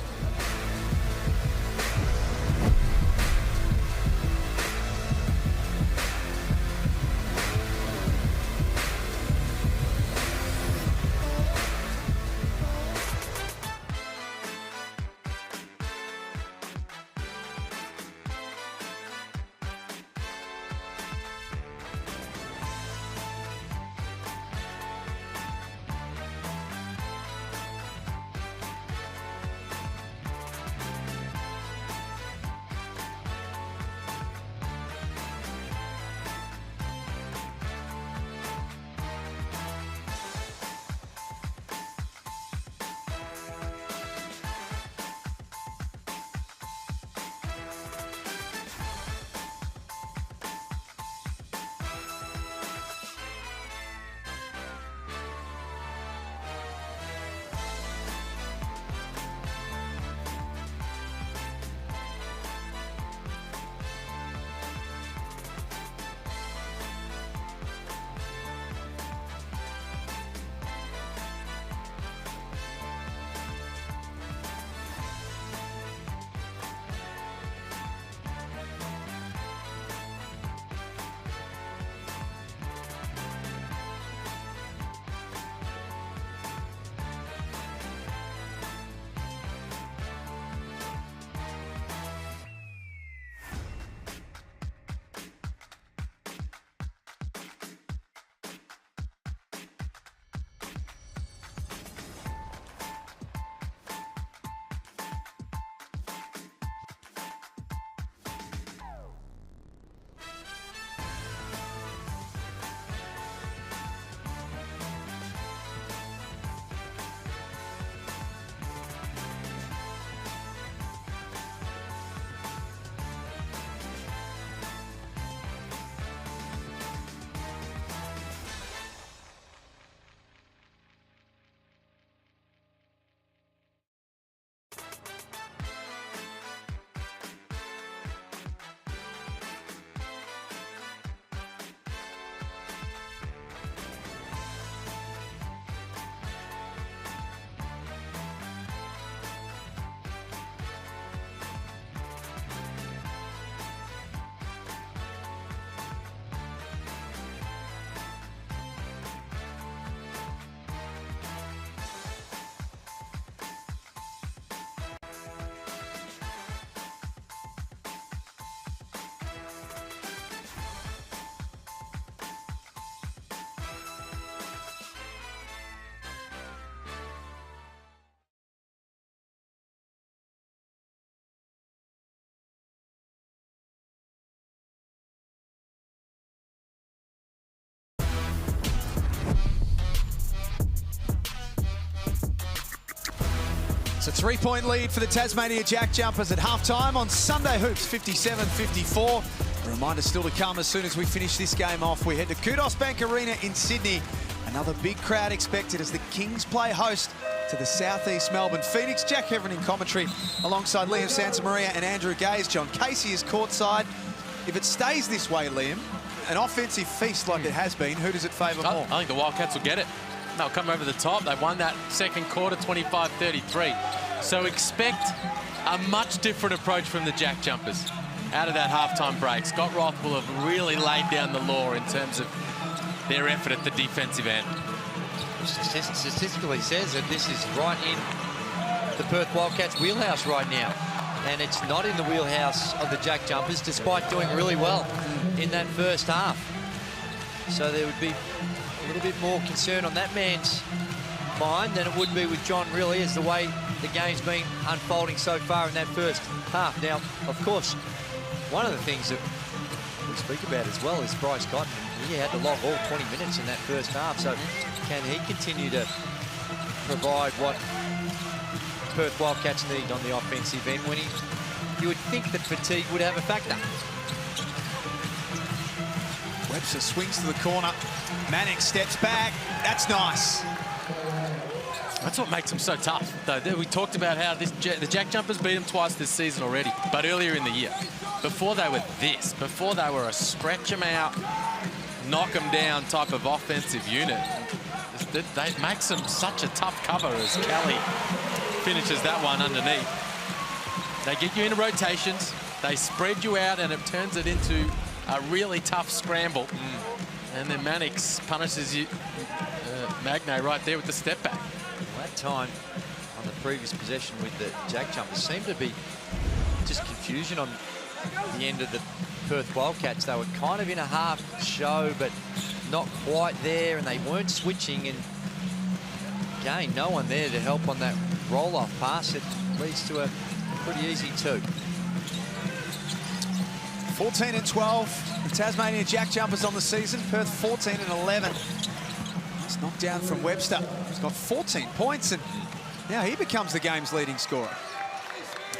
It's a 3-point lead for the Tasmania JackJumpers at halftime on Sunday Hoops, 57-54. A reminder still to come as soon as we finish this game off. We head to Kudos Bank Arena in Sydney. Another big crowd expected as the Kings play host to the Southeast Melbourne Phoenix. Jack Heverin in commentary alongside Liam Santamaria and Andrew Gaze. John Casey is courtside. If it stays this way, Liam, an offensive feast like it has been, who does it favour more? I think the Wildcats will get it. They'll come over the top. They won that second quarter 25-33. So expect a much different approach from the JackJumpers out of that halftime break. Scott Roth will have really laid down the law in terms of their effort at the defensive end. Statistically says that this is right in the Perth Wildcats wheelhouse right now. And it's not in the wheelhouse of the JackJumpers, despite doing really well in that first half. So there would be a little bit more concern on that man's mind than it would be with John, really, as the way the game's been unfolding so far in that first half. Now, of course, one of the things that we speak about as well is Bryce Cotton. He had to log all 20 minutes in that first half, so can he continue to provide what Perth Wildcats need on the offensive end when you would think that fatigue would have a factor? Webster swings to the corner. Manick steps back. That's nice. That's what makes them so tough, though. We talked about how the JackJumpers beat them twice this season already, but earlier in the year. Before they were this, before they were a stretch them out, knock them down type of offensive unit, that makes them such a tough cover as Kelly finishes that one underneath. They get you into rotations, they spread you out, and it turns it into a really tough scramble. And then Mannix punishes you, Magnay right there with the step back. Well, that time on the previous possession with the JackJumpers seemed to be just confusion on the end of the Perth Wildcats. They were kind of in a half show, but not quite there, and they weren't switching. And again, no one there to help on that roll-off pass. It leads to a pretty easy 2. 14-12. The Tasmania JackJumpers on the season. Perth 14-11. It's knocked down from Webster. He's got 14 points, and now he becomes the game's leading scorer.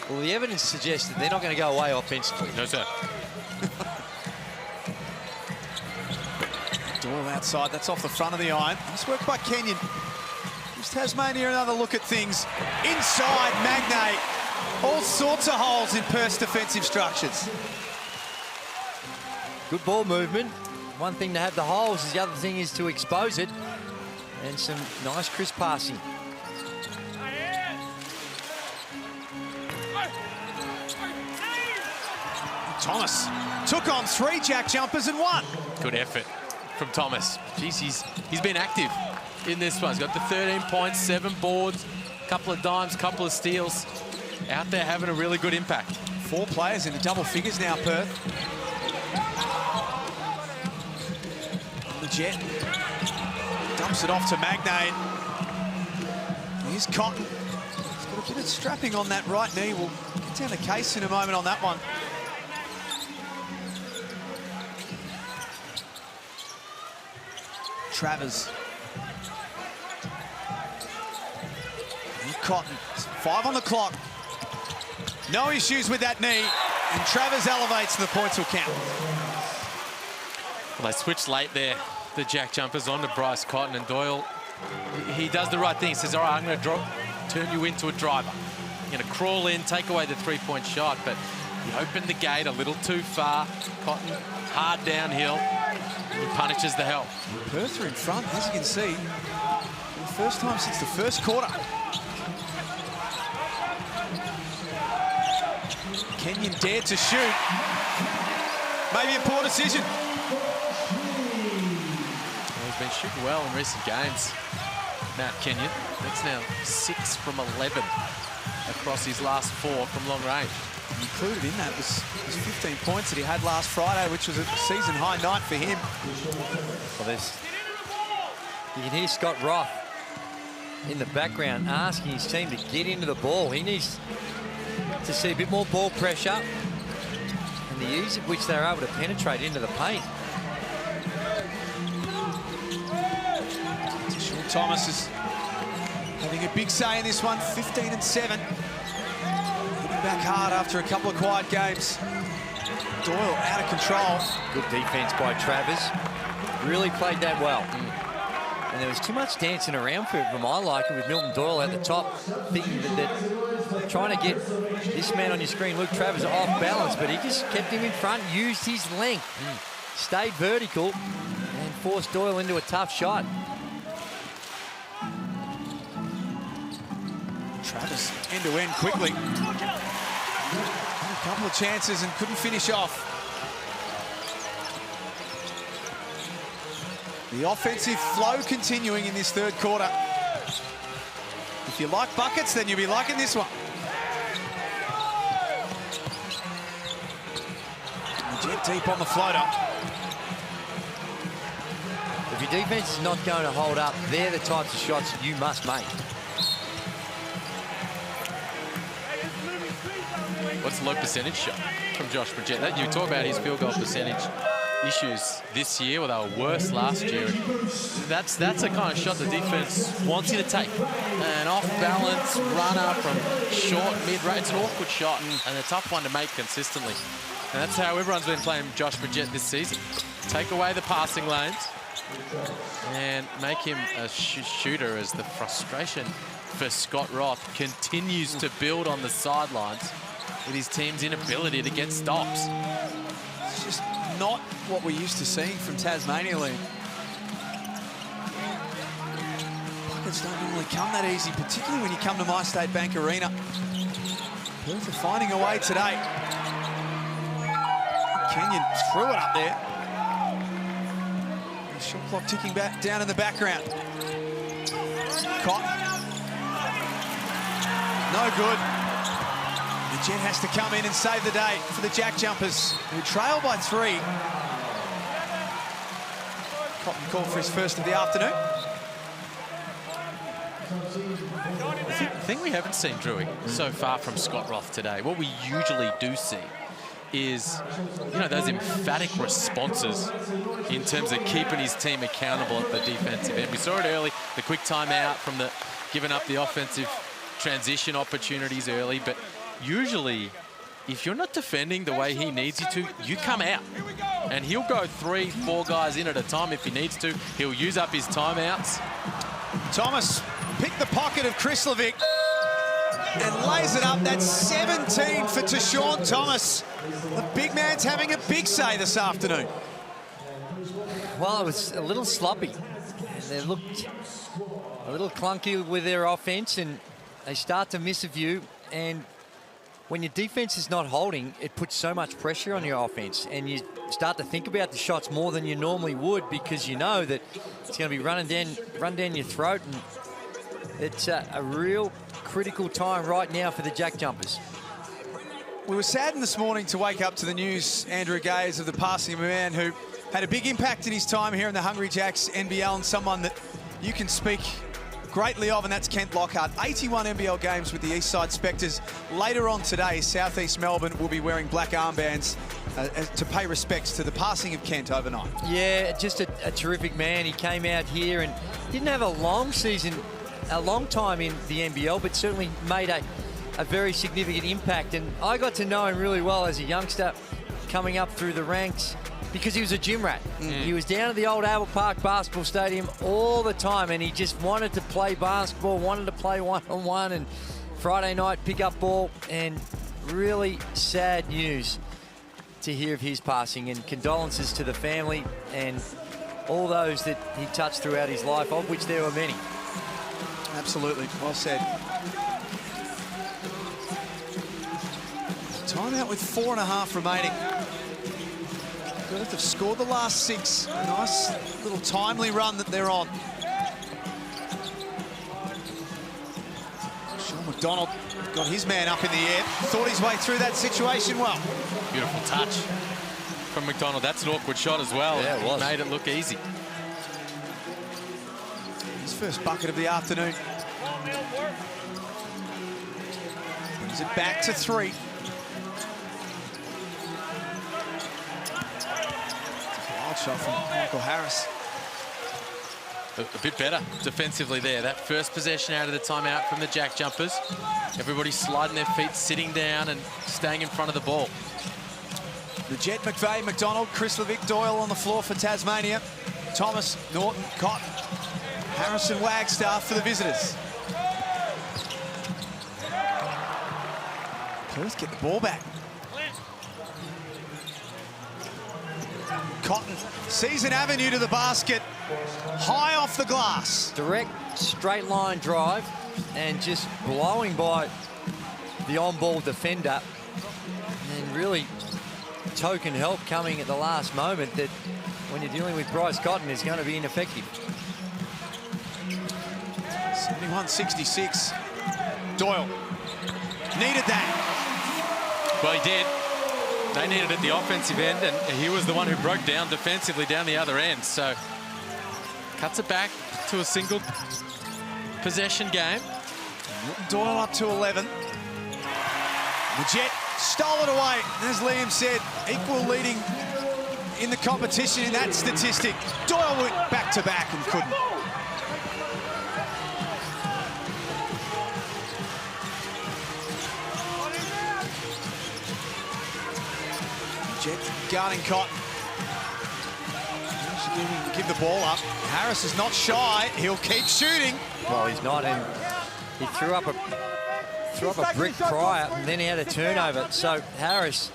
Well, the evidence suggests that they're not going to go away offensively. No, sir. Doyle outside. That's off the front of the iron. Nice work by Kenyon. Gives Tasmania another look at things. Inside, Magnay. All sorts of holes in Perth's defensive structures. Good ball movement. One thing to have the holes, the other thing is to expose it. And some nice crisp passing. Thomas took on 3 JackJumpers and 1. Good effort from Thomas. Jeez, he's been active in this one. He's got the 13 points, 7 boards, couple of dimes, couple of steals. Out there having a really good impact. 4 players into double figures now, Perth. The Jet dumps it off to Magnay. Here's Cotton. He's got a bit of strapping on that right knee. We'll get down the case in a moment on that one. Travers. Cotton. 5 on the clock. No issues with that knee. And Travers elevates, and the points will count. Well, they switched late there, the JackJumpers, onto Bryce Cotton, and Doyle, he does the right thing. He says, all right, I'm going to turn you into a driver. You're going to crawl in, take away the 3-point shot, but he opened the gate a little too far. Cotton, hard downhill. He punishes the help. Perth are in front, as you can see. For the first time since the first quarter. Kenyon dared to shoot. Maybe a poor decision. Well, he's been shooting well in recent games, Matt Kenyon. That's now 6 from 11 across his last 4 from long range. Included in that was 15 points that he had last Friday, which was a season-high night for him. Well, you can hear Scott Roth in the background asking his team to get into the ball. He needs to see a bit more ball pressure and the ease at which they're able to penetrate into the paint. Sean Thomas is having a big say in this one, 15-7. Hitting back hard after a couple of quiet games. Doyle out of control. Good defense by Travers. Really played that well. And there was too much dancing around for him. I like it with Milton Doyle at the top, thinking that trying to get this man on your screen, Luke Travers, off balance, but he just kept him in front, used his length, stayed vertical, and forced Doyle into a tough shot. Travers end-to-end quickly. Had a couple of chances and couldn't finish off. The offensive flow continuing in this third quarter. If you like buckets, then you'll be liking this one. Jet deep on the floater. If your defense is not going to hold up, they're the types of shots you must make. What's the low percentage shot from Josh Bridgette? That you talk about his field goal percentage issues this year, well, they were worse last year. That's the kind of shot the defense wants you to take. An off-balance runner from short, mid-range. It's an awkward shot and a tough one to make consistently. And that's how everyone's been playing Josh Bridgette this season. Take away the passing lanes and make him a shooter, as the frustration for Scott Roth continues to build on the sidelines with his team's inability to get stops. It's just not what we're used to seeing from Tasmania League. Buckets don't normally come that easy, particularly when you come to My State Bank Arena. Perth are finding a way today. Kenyon threw it up there. The shot clock ticking back down in the background. Cotton. No good. The Jet has to come in and save the day for the JackJumpers, who trail by 3. Cotton called for his first of the afternoon. The thing we haven't seen, Drewy, so far from Scott Roth today, what we usually do see is, you know, those emphatic responses in terms of keeping his team accountable at the defensive end. We saw it early, the quick timeout from the giving up the offensive transition opportunities early, but usually, if you're not defending the way he needs you to, you come out. And he'll go 3, 4 guys in at a time if he needs to. He'll use up his timeouts. Thomas picked the pocket of Krislovic and lays it up. That's 17 for Tashawn Thomas. The big man's having a big say this afternoon. Well, it was a little sloppy. They looked a little clunky with their offense, and they start to miss a few. And when your defense is not holding, it puts so much pressure on your offense, and you start to think about the shots more than you normally would, because you know that it's going to be run down your throat, and it's a real critical time right now for the JackJumpers. We were saddened this morning to wake up to the news, Andrew Gaze, of the passing of a man who had a big impact in his time here in the Hungry Jacks NBL, and someone that you can speak greatly of, and that's Kent Lockhart. 81 NBL games with the Eastside Spectres. Later on today, South East Melbourne will be wearing black armbands to pay respects to the passing of Kent overnight. Yeah, just a terrific man. He came out here and didn't have a long season, a long time in the NBL, but certainly made a very significant impact. And I got to know him really well as a youngster coming up through the ranks, because he was a gym rat. He was down at the old Albert Park basketball stadium all the time, and he just wanted to play basketball, wanted to play one-on-one and Friday night pick-up ball. And really sad news to hear of his passing, and condolences to the family and all those that he touched throughout his life, of which there were many. Absolutely, well said. Timeout with 4.5 remaining. Perth have scored the last 6. A nice little timely run that they're on. Sean McDonald got his man up in the air, thought his way through that situation well. Beautiful touch from McDonald. That's an awkward shot as well. Yeah, it was. Made it look easy. His first bucket of the afternoon. Brings it back to 3. Shot from Michael Harris. A bit better defensively there. That first possession out of the timeout from the JackJumpers. Everybody sliding their feet, sitting down and staying in front of the ball. The Jet, McVeigh, McDonald, Chris Levick, Doyle on the floor for Tasmania. Thomas, Norton, Cotton, Harrison, Wagstaff for the visitors. Perth get the ball back. Cotton sees an avenue to the basket, high off the glass. Direct, straight line drive, and just blowing by the on-ball defender. And really token help coming at the last moment that when you're dealing with Bryce Cotton is going to be ineffective. 71-66. Doyle needed that. Well, he did. They needed it at the offensive end, and he was the one who broke down defensively down the other end. So cuts it back to a single possession game. Doyle up to 11. The Jet stole it away. As Liam said, equal leading in the competition in that statistic. Doyle went back to back and couldn't. Jet guarding Cotton. Give the ball up. Harris is not shy. He'll keep shooting. Well, he's not, and he threw up a brick prior, and then he had a turnover. So Harris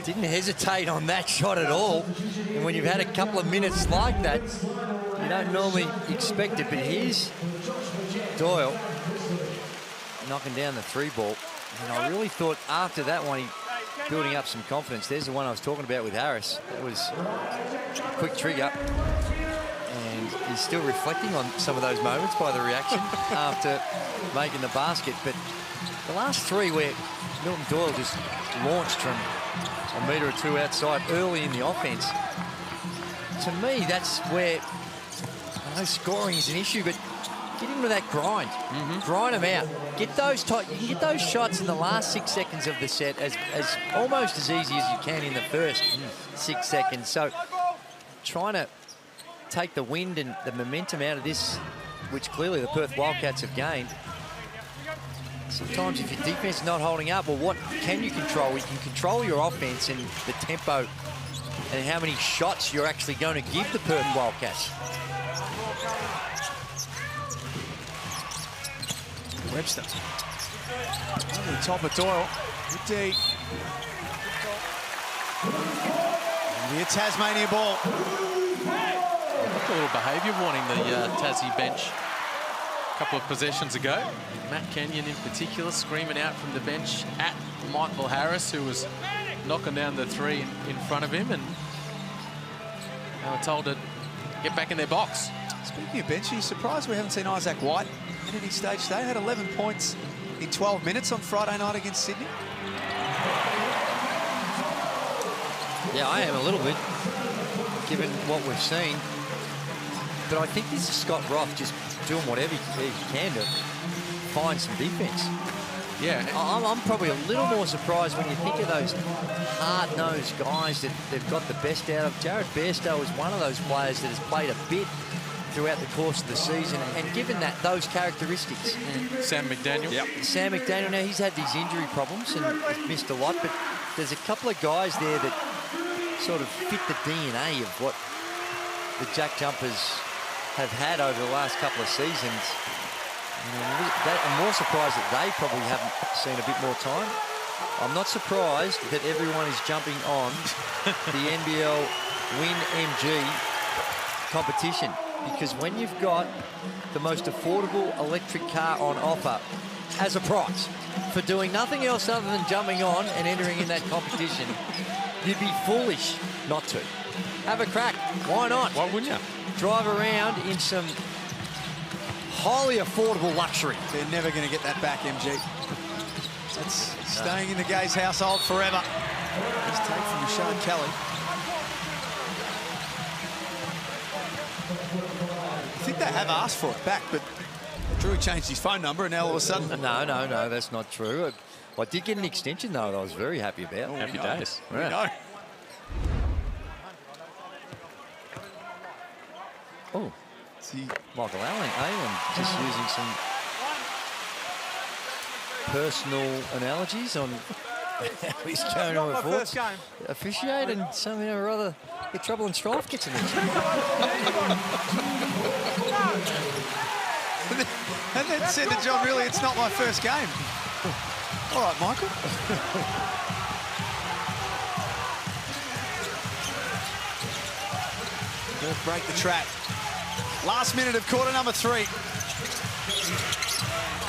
didn't hesitate on that shot at all. And when you've had a couple of minutes like that, you don't normally expect it. But here's Doyle knocking down the three ball. And I really thought after that one, he building up some confidence. There's the one I was talking about with Harris. That was a quick trigger. And he's still reflecting on some of those moments by the reaction after making the basket. But the last three where Milton Doyle just launched from a metre or two outside early in the offense, to me, that's where, I know scoring is an issue, but get into that grind. Grind them out. Get those you can get those shots in the last 6 seconds of the set as almost as easy as you can in the first 6 seconds. So trying to take the wind and the momentum out of this, which clearly the Perth Wildcats have gained. Sometimes if your defense is not holding up, well, what can you control? You can control your offense and the tempo and how many shots you're actually going to give the Perth Wildcats. Webster. Over the top of Doyle. Good D. And here, Tasmania ball. A little behaviour warning, the Tassie bench a couple of possessions ago. Matt Kenyon in particular screaming out from the bench at Michael Harris, who was knocking down the three in front of him, and they were told to get back in their box. Speaking of bench, are you surprised we haven't seen Isaac White at any stage today? Had 11 points in 12 minutes on Friday night against Sydney. Yeah, I am a little bit, given what we've seen. But I think this is Scott Roth just doing whatever he can to find some defence. Yeah. I'm probably a little more surprised when you think of those hard-nosed guys that they've got the best out of. Jared Bairstow is one of those players that has played a bit throughout the course of the season, and given that those characteristics. Sam McDaniel. Yep. Sam McDaniel, now he's had these injury problems and he's missed a lot, but there's a couple of guys there that sort of fit the DNA of what the JackJumpers have had over the last couple of seasons. I'm more surprised that they probably haven't seen a bit more time. I'm not surprised that everyone is jumping on the NBL Win MG competition, because when you've got the most affordable electric car on offer as a prize for doing nothing else other than jumping on and entering in that competition, you'd be foolish not to. Have a crack. Why not? Why wouldn't you? Drive around in some highly affordable luxury. They're never going to get that back, MG. That's staying in the Gaze household forever. Let's take from Rashad Kelly. I think they have asked for it back, but Drew changed his phone number and now all of a sudden... No, that's not true. I did get an extension, though, that I was very happy about. Happy days. We know. Oh, see Michael Allen just using some personal analogies on He's going on my before. first game. Officiate and somehow or other get trouble and strife gets in there. And then said to John, really, it's not my first game. All right, Michael. Perth break the track. Last minute of quarter number 3.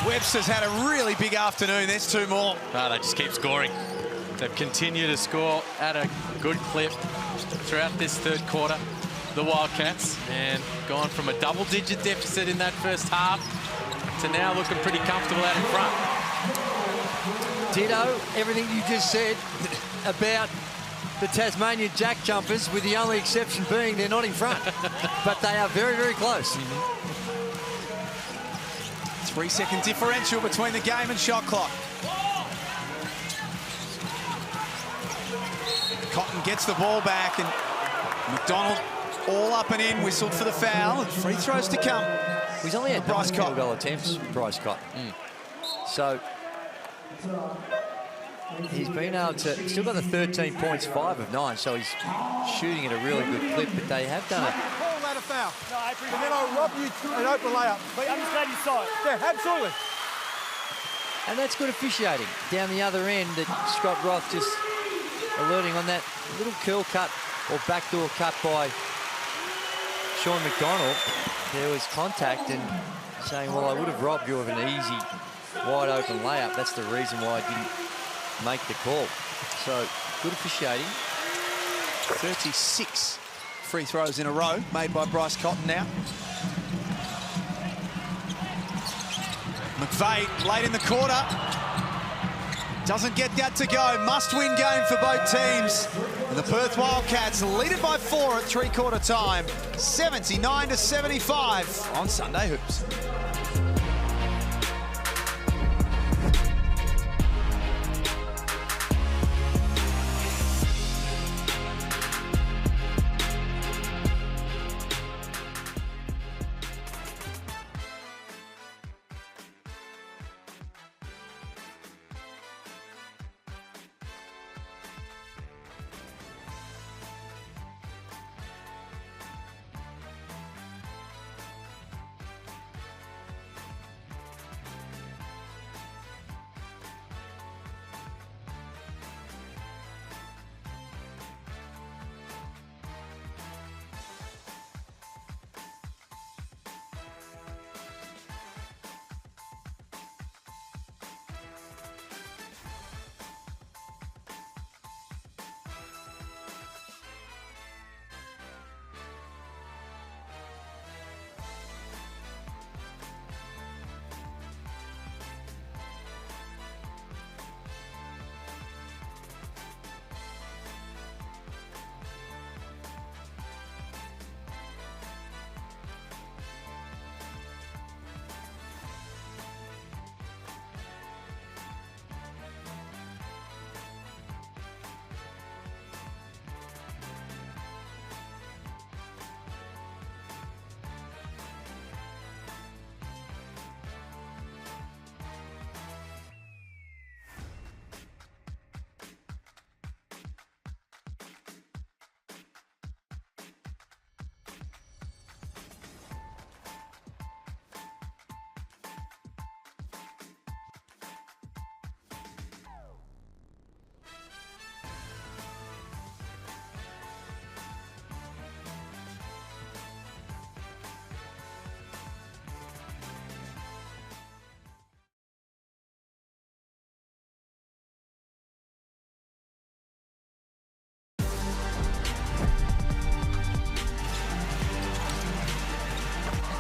Webster's had a really big afternoon. There's 2 more. They just keep scoring. They've continued to score at a good clip throughout this third quarter, the Wildcats, and gone from a double-digit deficit in that first half to now looking pretty comfortable out in front. Ditto, everything you just said about the Tasmania JackJumpers, with the only exception being they're not in front. But they are very, very close. 3-second differential between the game and shot clock. Cotton gets the ball back, and McDonald all up and in, whistled for the foul, and free throws to come. He's only had Bryce 9 field Cotton. goal attempts, Bryce Cotton. So he's been able to, still got the 13 points, 5 of 9, so he's shooting at a really good clip, but they have done it. Call that a foul. No, and then I'll rob you an open layup. But understand your side. Yeah, absolutely. And that's good officiating. Down the other end, that Scott Roth just alerting on that little curl cut or backdoor cut by Sean McDonald. There was contact and saying, well, I would have robbed you of an easy, wide open layup. That's the reason why I didn't make the call. So, good officiating. 36 free throws in a row made by Bryce Cotton now. McVeigh late in the quarter. Doesn't get that to go. Must-win game for both teams. And the Perth Wildcats lead it by 4 at three-quarter time. 79-75 on Sunday Hoops.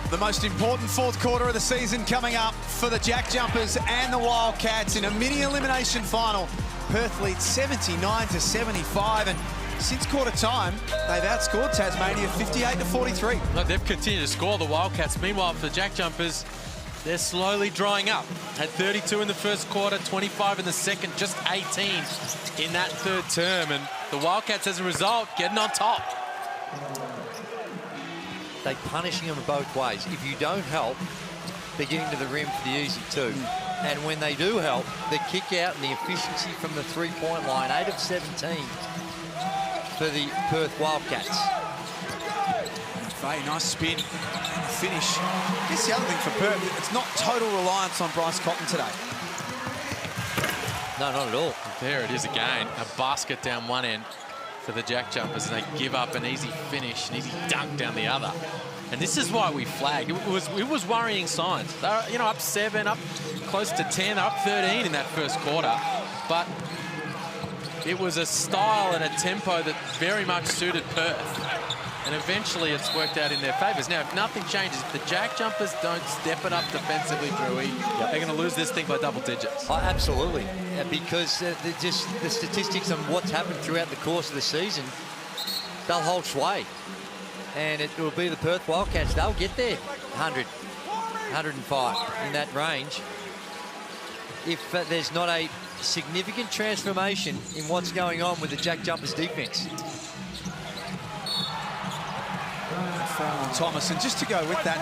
The most important fourth quarter of the season coming up for the JackJumpers and the Wildcats in a mini elimination final. Perth leads 79-75, and since quarter time, they've outscored Tasmania 58-43. Look, they've continued to score, the Wildcats. Meanwhile, for the JackJumpers, they're slowly drying up. Had 32 in the first quarter, 25 in the second, just 18 in that third term. And the Wildcats, as a result, getting on top. They're punishing them both ways. If you don't help, they're getting to the rim for the easy two. And when they do help, the kick out and the efficiency from the three-point line, 8 of 17 for the Perth Wildcats. Very nice spin and finish. I guess the other thing for Perth, it's not total reliance on Bryce Cotton today. No, not at all. There it is again. A basket down one end for the JackJumpers, and they give up an easy finish, an easy dunk down the other. And this is why we flagged. It was worrying signs. They're, you know, up 7, up close to 10, they're up 13 in that first quarter. But it was a style and a tempo that very much suited Perth. And eventually it's worked out in their favours. Now, if nothing changes, if the JackJumpers don't step it up defensively, Drewy, they're going to lose this thing by double digits. Oh, absolutely. Because just the statistics on what's happened throughout the course of the season, they'll hold sway. And it will be the Perth Wildcats. They'll get there 100, 105 in that range. If there's not a significant transformation in what's going on with the JackJumpers defense. Foul on Thomas, and just to go with that,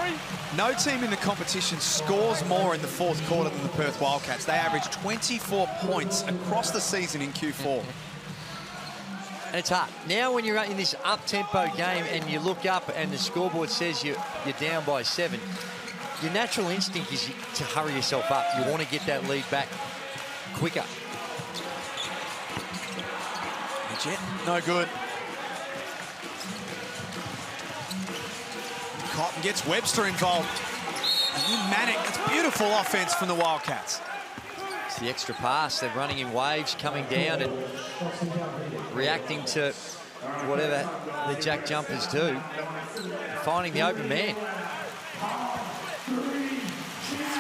no team in the competition scores more in the fourth quarter than the Perth Wildcats. They average 24 points across the season in Q4. And it's hard. Now when you're in this up-tempo game and you look up and the scoreboard says you're down by 7, your natural instinct is to hurry yourself up. You want to get that lead back quicker. Jet, no good. Cotton gets Webster involved. And then Manic, that's beautiful offense from the Wildcats. It's the extra pass. They're running in waves, coming down and reacting to whatever the JackJumpers do. Finding the open man.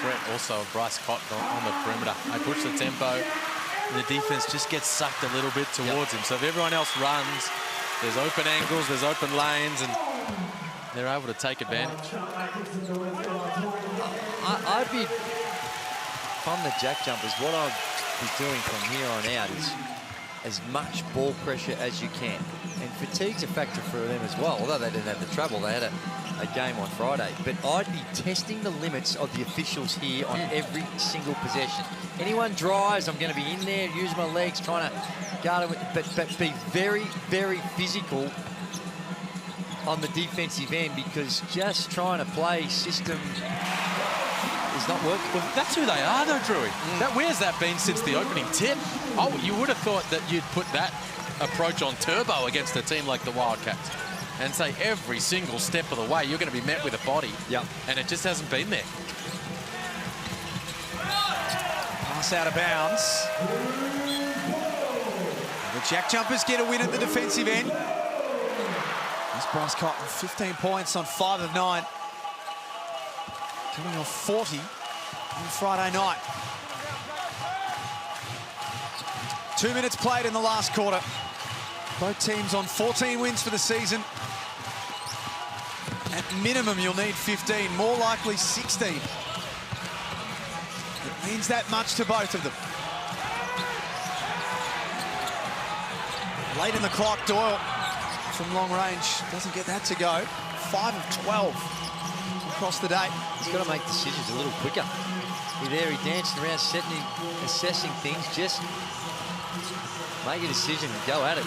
Threat also of Bryce Cotton on the perimeter. They push the tempo, and the defense just gets sucked a little bit towards him. So if everyone else runs, there's open angles, there's open lanes, and they're able to take advantage. I'd be, from the JackJumpers, what I'd be doing from here on out is as much ball pressure as you can. And fatigue's a factor for them as well, although they didn't have the trouble. They had a game on Friday. But I'd be testing the limits of the officials here on every single possession. Anyone drives, I'm going to be in there, use my legs, trying to guard it, but be very, very physical on the defensive end, because just trying to play system is not working. Well, that's who they are, though, Drewy. Where's that been since the opening tip? Oh, you would have thought that you'd put that approach on turbo against a team like the Wildcats and say every single step of the way you're going to be met with a body. Yep. And it just hasn't been there. Pass out of bounds. The JackJumpers get a win at the defensive end. There's Bryce Cotton, 15 points on 5 of 9. Coming off 40 on Friday night. 2 minutes played in the last quarter. Both teams on 14 wins for the season. At minimum, you'll need 15, more likely 16. It means that much to both of them. Late in the clock, Doyle from long range doesn't get that to go. 5 of 12 across the day. He's got to make decisions a little quicker. He's there, he danced around, assessing things. Just make a decision and go at it.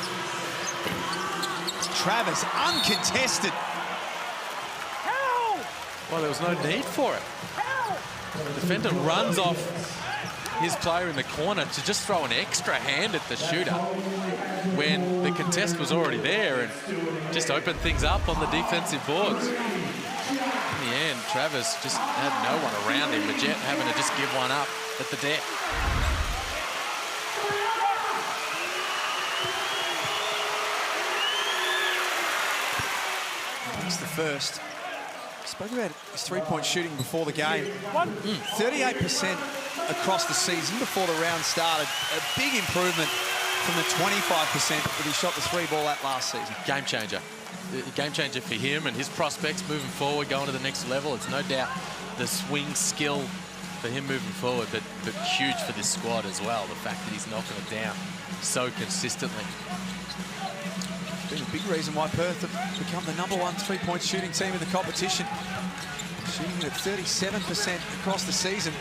Travers, uncontested. Well, there was no need for it. The defender runs off his player in the corner to just throw an extra hand at the shooter when the contest was already there and just opened things up on the defensive boards. In the end, Travers just had no one around him, Jet having to just give one up at the deck. That's the first. Spoke about his three-point shooting before the game. 38% across the season before the round started. A big improvement from the 25% that he shot the three ball at last season. Game changer. Game changer for him and his prospects moving forward, going to the next level. It's no doubt the swing skill for him moving forward, but huge for this squad as well. The fact that he's knocking it down so consistently. Been a big reason why Perth have become the #1 three-point shooting team in the competition. Shooting at 37% across the season,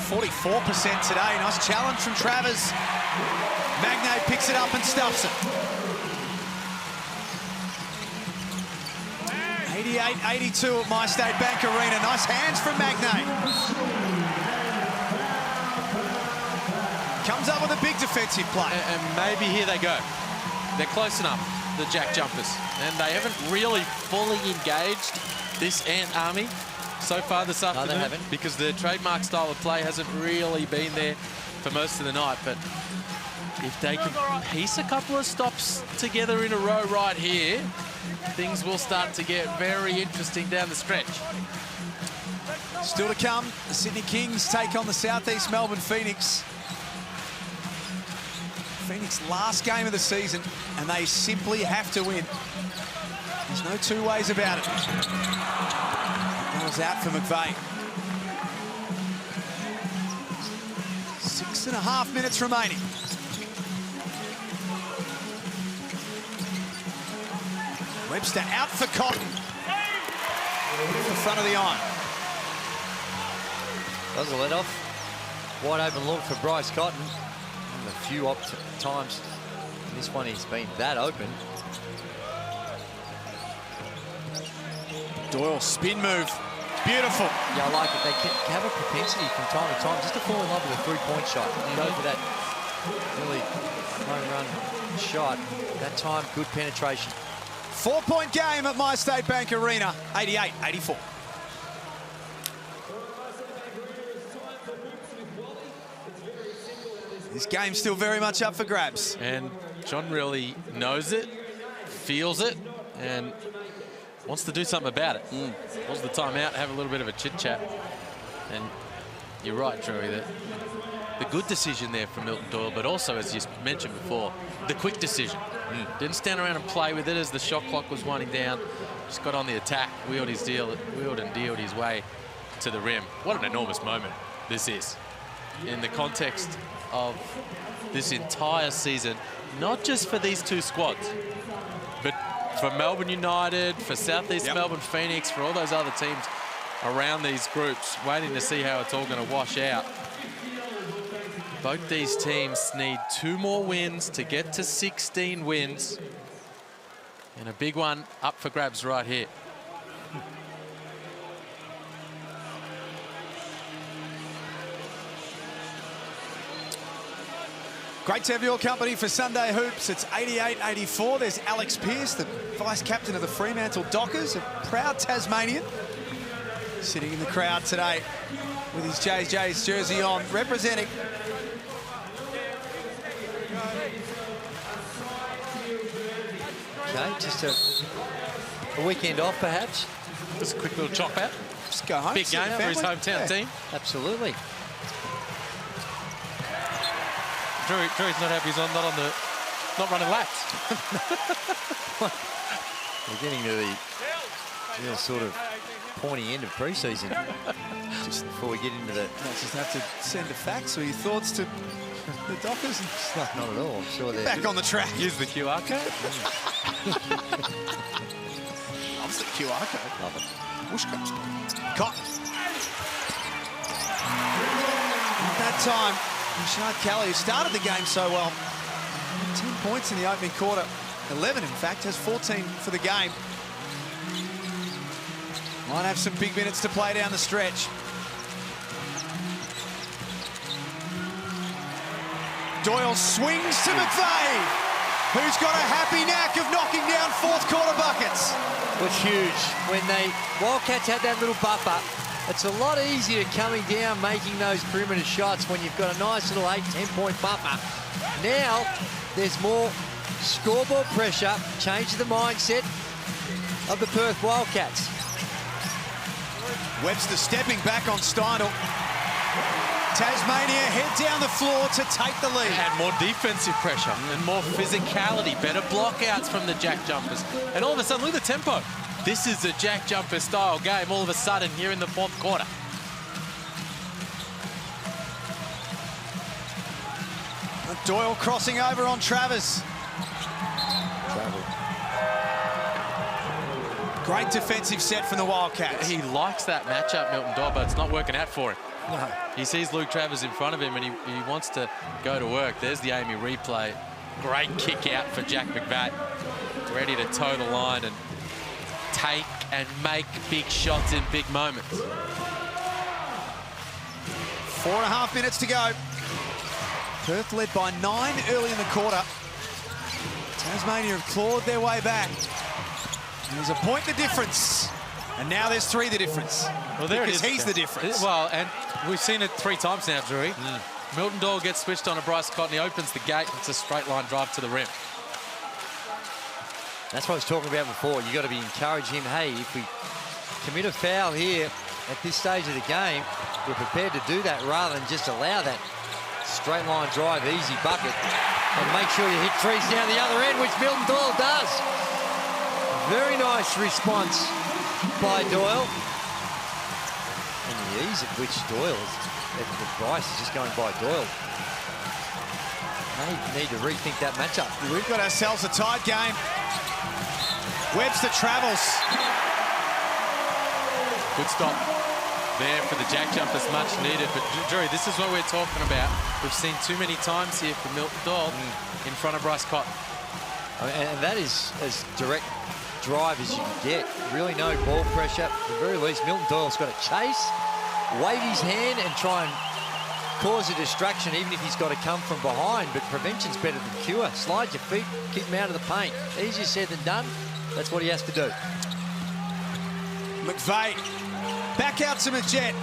44% today. Nice challenge from Travers. Magnay picks it up and stuffs it. 88-82 at My State Bank Arena. Nice hands from Magnay. Comes up with a big defensive play. And maybe here they go. They're close enough, the JackJumpers. And they haven't really fully engaged this Ant Army so far this afternoon. No, they haven't. Because the trademark style of play hasn't really been there for most of the night. But if they can piece a couple of stops together in a row right here, things will start to get very interesting down the stretch. Still to come, the Sydney Kings take on the Southeast Melbourne Phoenix. Phoenix last game of the season, and they simply have to win. There's no two ways about it. That was out for McVeigh. 6.5 minutes remaining. Webster out for Cotton. In the front of the iron. Does a let off. Wide open look for Bryce Cotton. And a few times in this one he's been that open. Doyle spin move. Beautiful. Yeah, I like it. They can have a propensity from time to time just to fall in love with a three-point shot. You go for that really home run shot. That time, good penetration. 4-point game at My State Bank Arena, 88-84. This game's still very much up for grabs. And John really knows it, feels it, and wants to do something about it. Wants the timeout, have a little bit of a chit-chat. And you're right, Drewy, that the good decision there from Milton Doyle, but also, as you mentioned before, the quick decision. Didn't stand around and play with it as the shot clock was winding down. Just got on the attack, wheeled and dealed his way to the rim. What an enormous moment this is in the context of this entire season, not just for these two squads, but for Melbourne United, for Southeast Melbourne Phoenix, for all those other teams around these groups, waiting to see how it's all going to wash out. Both these teams need 2 more wins to get to 16 wins. And a big one up for grabs right here. Great to have your company for Sunday Hoops. It's 88-84. There's Alex Pearce, the vice-captain of the Fremantle Dockers, a proud Tasmanian, sitting in the crowd today with his JJ's jersey on, representing. Okay, just a weekend off, perhaps. Just a quick little chop out. Just go home. Big game for his hometown team. Absolutely. Drew's not happy he's not running laps. We're getting to the sort of pointy end of pre-season. Just before we get into the... Just have to send a fax or your thoughts to the Dockers. Not at all, I'm sure they're... Back on the track. Use the QR code. Loves the QR code. Love it. Whooshka. Cotton. At that time, Rashad Kelly, who started the game so well, 10 points in the opening quarter. 11, in fact, has 14 for the game. Might have some big minutes to play down the stretch. Doyle swings to McVeigh, who's got a happy knack of knocking down fourth quarter buckets. Was huge. When the Wildcats had that little buffer, it's a lot easier coming down, making those perimeter shots when you've got a nice little 8-10 point buffer. Now, there's more scoreboard pressure, change the mindset of the Perth Wildcats. Webster stepping back on Steindl. Tasmania head down the floor to take the lead. And more defensive pressure and more physicality, better blockouts from the JackJumpers. And all of a sudden, look at the tempo. This is a JackJumper style game all of a sudden here in the fourth quarter. Doyle crossing over on Travers. Great defensive set from the Wildcats. He likes that matchup, Milton Doyle, but it's not working out for him. No. He sees Luke Travers in front of him and he wants to go to work. There's the Amy replay. Great kick out for Jack McVat. Ready to toe the line and take and make big shots in big moments. 4.5 minutes to go. Perth led by 9 early in the quarter. Tasmania have clawed their way back. There's a point the difference. And now there's 3 the difference. Well, there because it is. He's the difference. Well, and we've seen it 3 times now, Drewy. Milton Doyle gets switched on a Bryce Cotton. He opens the gate. It's a straight line drive to the rim. That's what I was talking about before. You've got to be encouraging him. Hey, if we commit a foul here at this stage of the game, we're prepared to do that rather than just allow that straight line drive, easy bucket. And make sure you hit threes down the other end, which Milton Doyle does. Very nice response by Doyle. And the ease at which Bryce is just going by Doyle. They need to rethink that matchup. We've got ourselves a tight game. Webster travels. Good stop there for the JackJumpers, much needed. But Drew, this is what we're talking about. We've seen too many times here for Milton Doyle in front of Bryce Cotton. And that is as direct drive as you can get. Really no ball pressure. At the very least, Milton Doyle's got to chase, wave his hand and try and cause a distraction, even if he's got to come from behind. But prevention's better than cure. Slide your feet, kick him out of the paint. Easier said than done. That's what he has to do. McVeigh back out to Majet.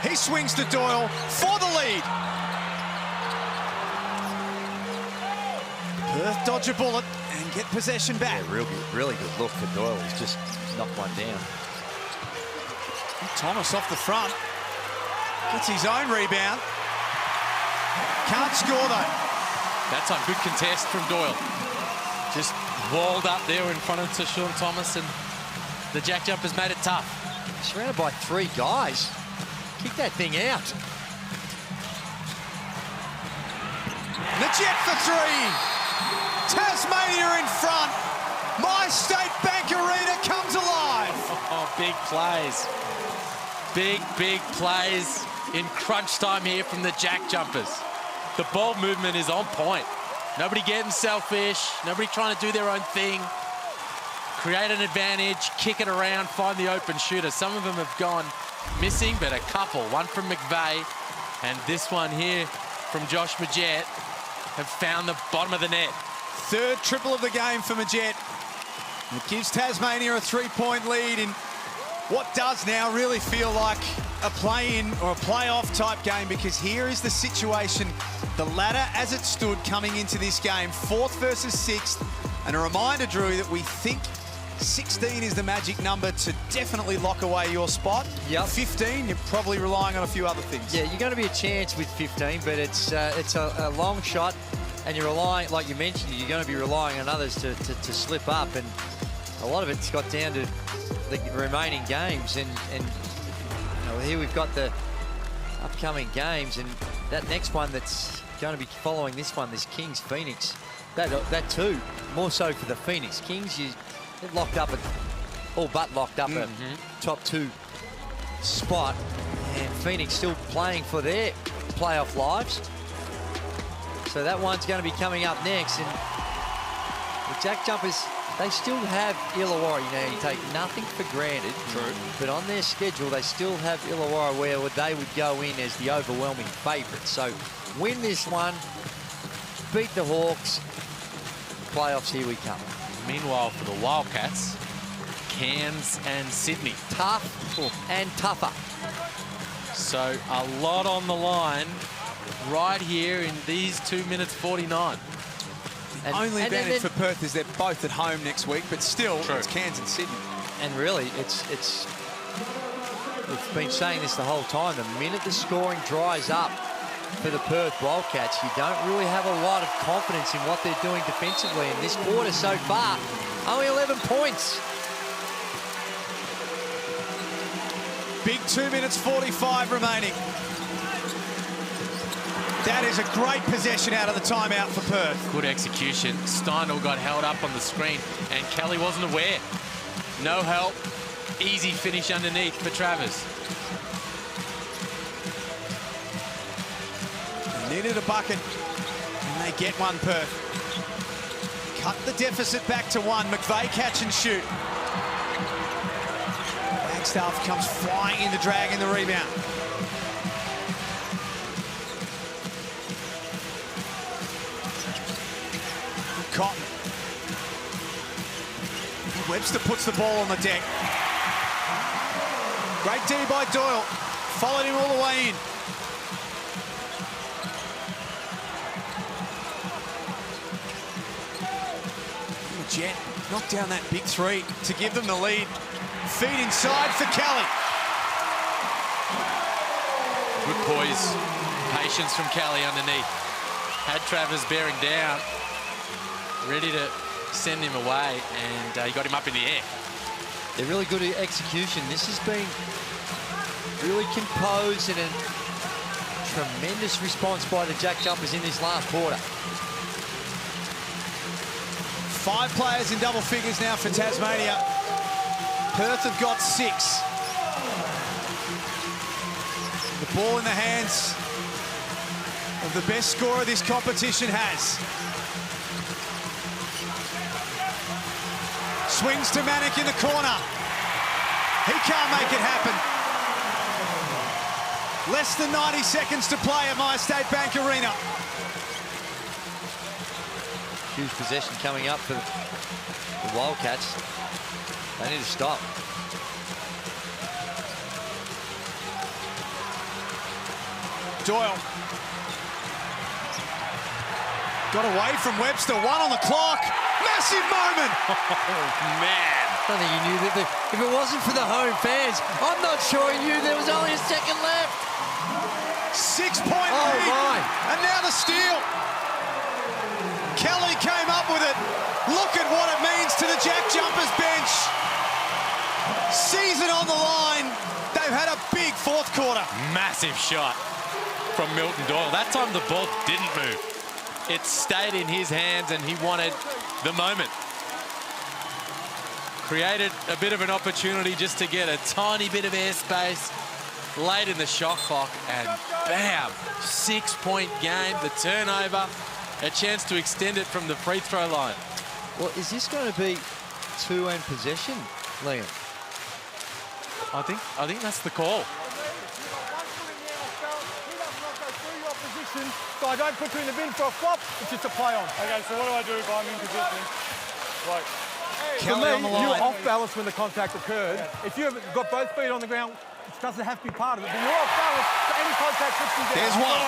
He swings to Doyle for the lead. Perth dodge a bullet and get possession back. Yeah, really good look for Doyle. He's just knocked one down. Thomas off the front. Gets his own rebound. Can't score though. That's a good contest from Doyle. Just walled up there in front of Sean Thomas, and the JackJumpers made it tough. Surrounded by 3 guys. Kick that thing out. Majet for 3. Tasmania in front. My State Bank Arena comes alive. Oh, big plays. Big plays in crunch time here from the JackJumpers. The ball movement is on point. Nobody getting selfish. Nobody trying to do their own thing. Create an advantage, kick it around, find the open shooter. Some of them have gone missing, but a couple. One from McVeigh and this one here from Josh Majet have found the bottom of the net. 3rd triple of the game for Majet. It gives Tasmania a 3-point lead in what does now really feel like a play-in or a playoff type game, because here is the situation. The ladder as it stood coming into this game, 4th versus 6th. And a reminder, Drew, that we think 16 is the magic number to definitely lock away your spot. Yep. 15, you're probably relying on a few other things. Yeah, you're going to be a chance with 15, but it's a long shot, and you're relying, like you mentioned, you're going to be relying on others to slip up, and a lot of it's got down to the remaining games, and you know, here we've got the upcoming games, and that next one that's going to be following this one, this Kings Phoenix, that too, more so for the Phoenix Kings. They've locked up all but locked up a top 2 spot, and Phoenix still playing for their playoff lives. So that one's going to be coming up next, and the JackJumpers, they still have Illawarra. You know, you take nothing for granted. True. But on their schedule, they still have Illawarra where they would go in as the overwhelming favourite. So win this one, beat the Hawks. Playoffs, here we come. Meanwhile, for the Wildcats, Cairns and Sydney. Tough and tougher. So a lot on the line right here in these 2 minutes 49. The only advantage for Perth is they're both at home next week, but still, it's Cairns and Sydney. And really, we've been saying this the whole time. The minute the scoring dries up for the Perth Wildcats, you don't really have a lot of confidence in what they're doing defensively. In this quarter so far, only 11 points. Big 2 minutes 45 remaining. That is a great possession out of the timeout for Perth. Good execution. Steindl got held up on the screen, and Kelly wasn't aware. No help. Easy finish underneath for Travers. They needed a bucket, and they get one, Perth. Cut the deficit back to 1. McVeigh catch and shoot. Wagstaff comes flying in to drag in the rebound. Cotton. Webster puts the ball on the deck. Great D by Doyle. Followed him all the way in. Jet knocked down that big 3 to give them the lead. Feed inside for Kelly. Good poise. Patience from Kelly underneath. Had Travers bearing down. Ready to send him away, and he got him up in the air. They're really good at execution. This has been really composed and a tremendous response by the Jack Jumpers in this last quarter. 5 players in double figures now for Tasmania. Perth have got 6. The ball in the hands of the best scorer this competition has. Swings to Manick in the corner. He can't make it happen. Less than 90 seconds to play at MyState Bank Arena. Huge possession coming up for the Wildcats. They need to stop. Doyle. Got away from Webster. 1 on the clock. Massive moment. Oh, man. I don't think he knew that. If it wasn't for the home fans, I'm not sure he knew there was only a second left. 6-point Oh, lead. my. And now the steal. Kelly came up with it. Look at what it means to the Jack Jumpers bench. Season on the line. They've had a big fourth quarter. Massive shot from Milton Doyle. That time the ball didn't move. It stayed in his hands and he wanted the moment. Created a bit of an opportunity just to get a tiny bit of airspace late in the shot clock, and bam, 6-point game, the turnover, a chance to extend it from the free throw line. Well, is this going to be 2-end possession, Liam? I think that's the call. So I don't put you in the bin for a flop, it's just a play on. Okay, so what do I do if I'm in position? Right. Kelly on the line. You're off balance when the contact occurred. Yeah. If you've got both feet on the ground, it doesn't have to be part of it, but you're off balance, so any contact puts you down. There's one.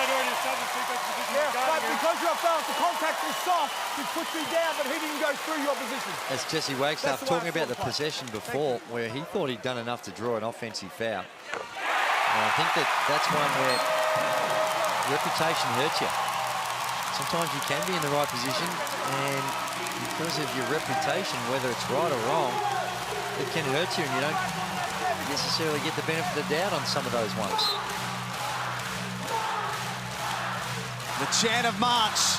But because you're off balance, the contact is soft, which puts me down, but he didn't go through your position. As Jesse Wagstaff talking about the possession before, where he thought he'd done enough to draw an offensive foul. And I think that's one where reputation hurts you. Sometimes you can be in the right position, and because of your reputation, whether it's right or wrong, it can hurt you, and you don't necessarily get the benefit of the doubt on some of those ones. The chant of March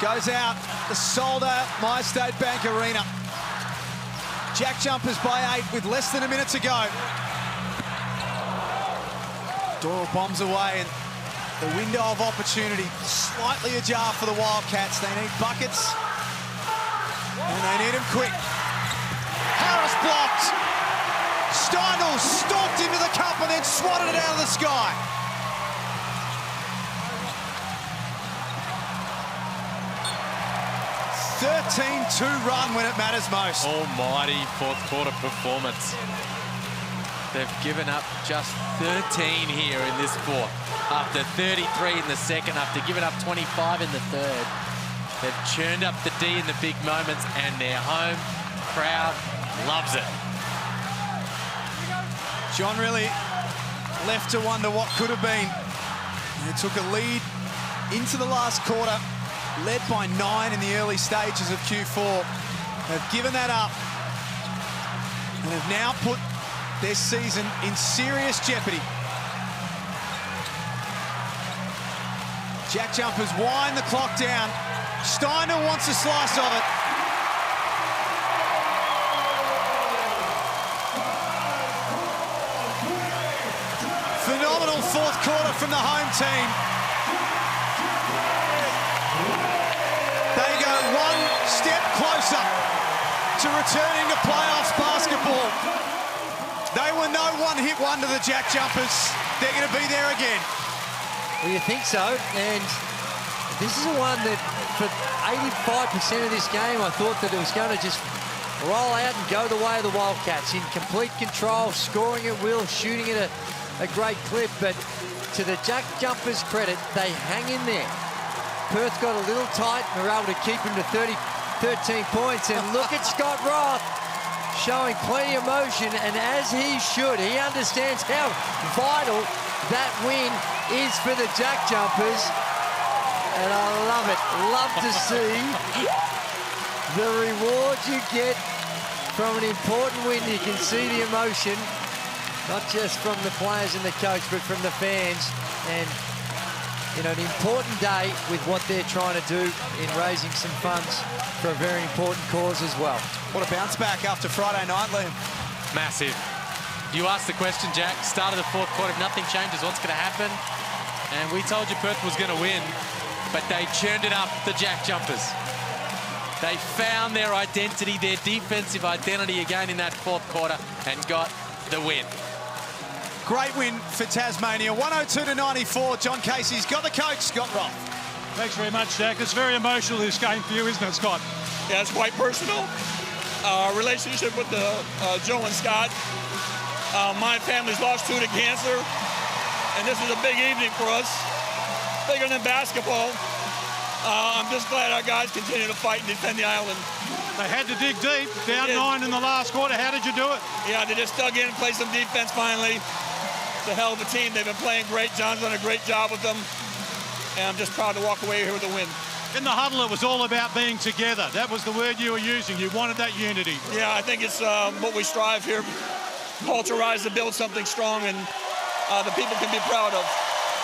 goes out the sold-out MyState Bank Arena. Jack Jumpers by 8 with less than a minute to go. Doyle bombs away, and the window of opportunity slightly ajar for the Wildcats. They need buckets, and they need them quick. Harris blocked. Steindl stalked into the cup and then swatted it out of the sky. A 13-2 run when it matters most. Almighty fourth quarter performance. They've given up just 13 here in this fourth. After 33 in the second, after giving up 25 in the third. They've churned up the D in the big moments, and their home crowd loves it. John really left to wonder what could have been. They took a lead into the last quarter, led by 9 in the early stages of Q4. They've given that up and have now put their season in serious jeopardy. Jack Jumpers wind the clock down. Steindl wants a slice of it. from the home team. They go one step closer to returning to playoffs basketball. They were no one-hit wonder, the JackJumpers. They're going to be there again. Well, you think so, and this is the one that for 85% of this game, I thought that it was going to just roll out and go the way of the Wildcats in complete control, scoring at will, shooting at a great clip. But to the JackJumpers' credit, they hang in there. Perth got a little tight and were able to keep him to 13 points. And look at Scott Roth showing plenty of motion, and as he should. He understands how vital that win is for the JackJumpers. And I love it. Love to see the reward you get from an important win. You can see the emotion, not just from the players and the coach, but from the fans. And, you know, an important day with what they're trying to do in raising some funds for a very important cause as well. What a bounce back after Friday night, Liam. Massive. You asked the question, Jack, start of the fourth quarter, if nothing changes, what's going to happen? And we told you Perth was going to win, but they churned it up, the JackJumpers. They found their identity, their defensive identity again in that fourth quarter and got the win. Great win for Tasmania, 102-94. John Casey's got the coach, Scott Roth. Thanks very much, Jack. It's very emotional, this game for you, isn't it, Scott? Yeah, it's quite personal. Our relationship with Joe and Scott. My family's lost 2 to cancer, and this is a big evening for us, bigger than basketball. I'm just glad our guys continue to fight and defend the island. They had to dig deep, down 9 in the last quarter. How did you do it? Yeah, they just dug in and played some defense finally. It's a hell of a team. They've been playing great. John's done a great job with them, and I'm just proud to walk away here with a win. In the huddle, it was all about being together. That was the word you were using. You wanted that unity. Yeah, I think it's what we strive here. Culturize to build something strong and the people can be proud of.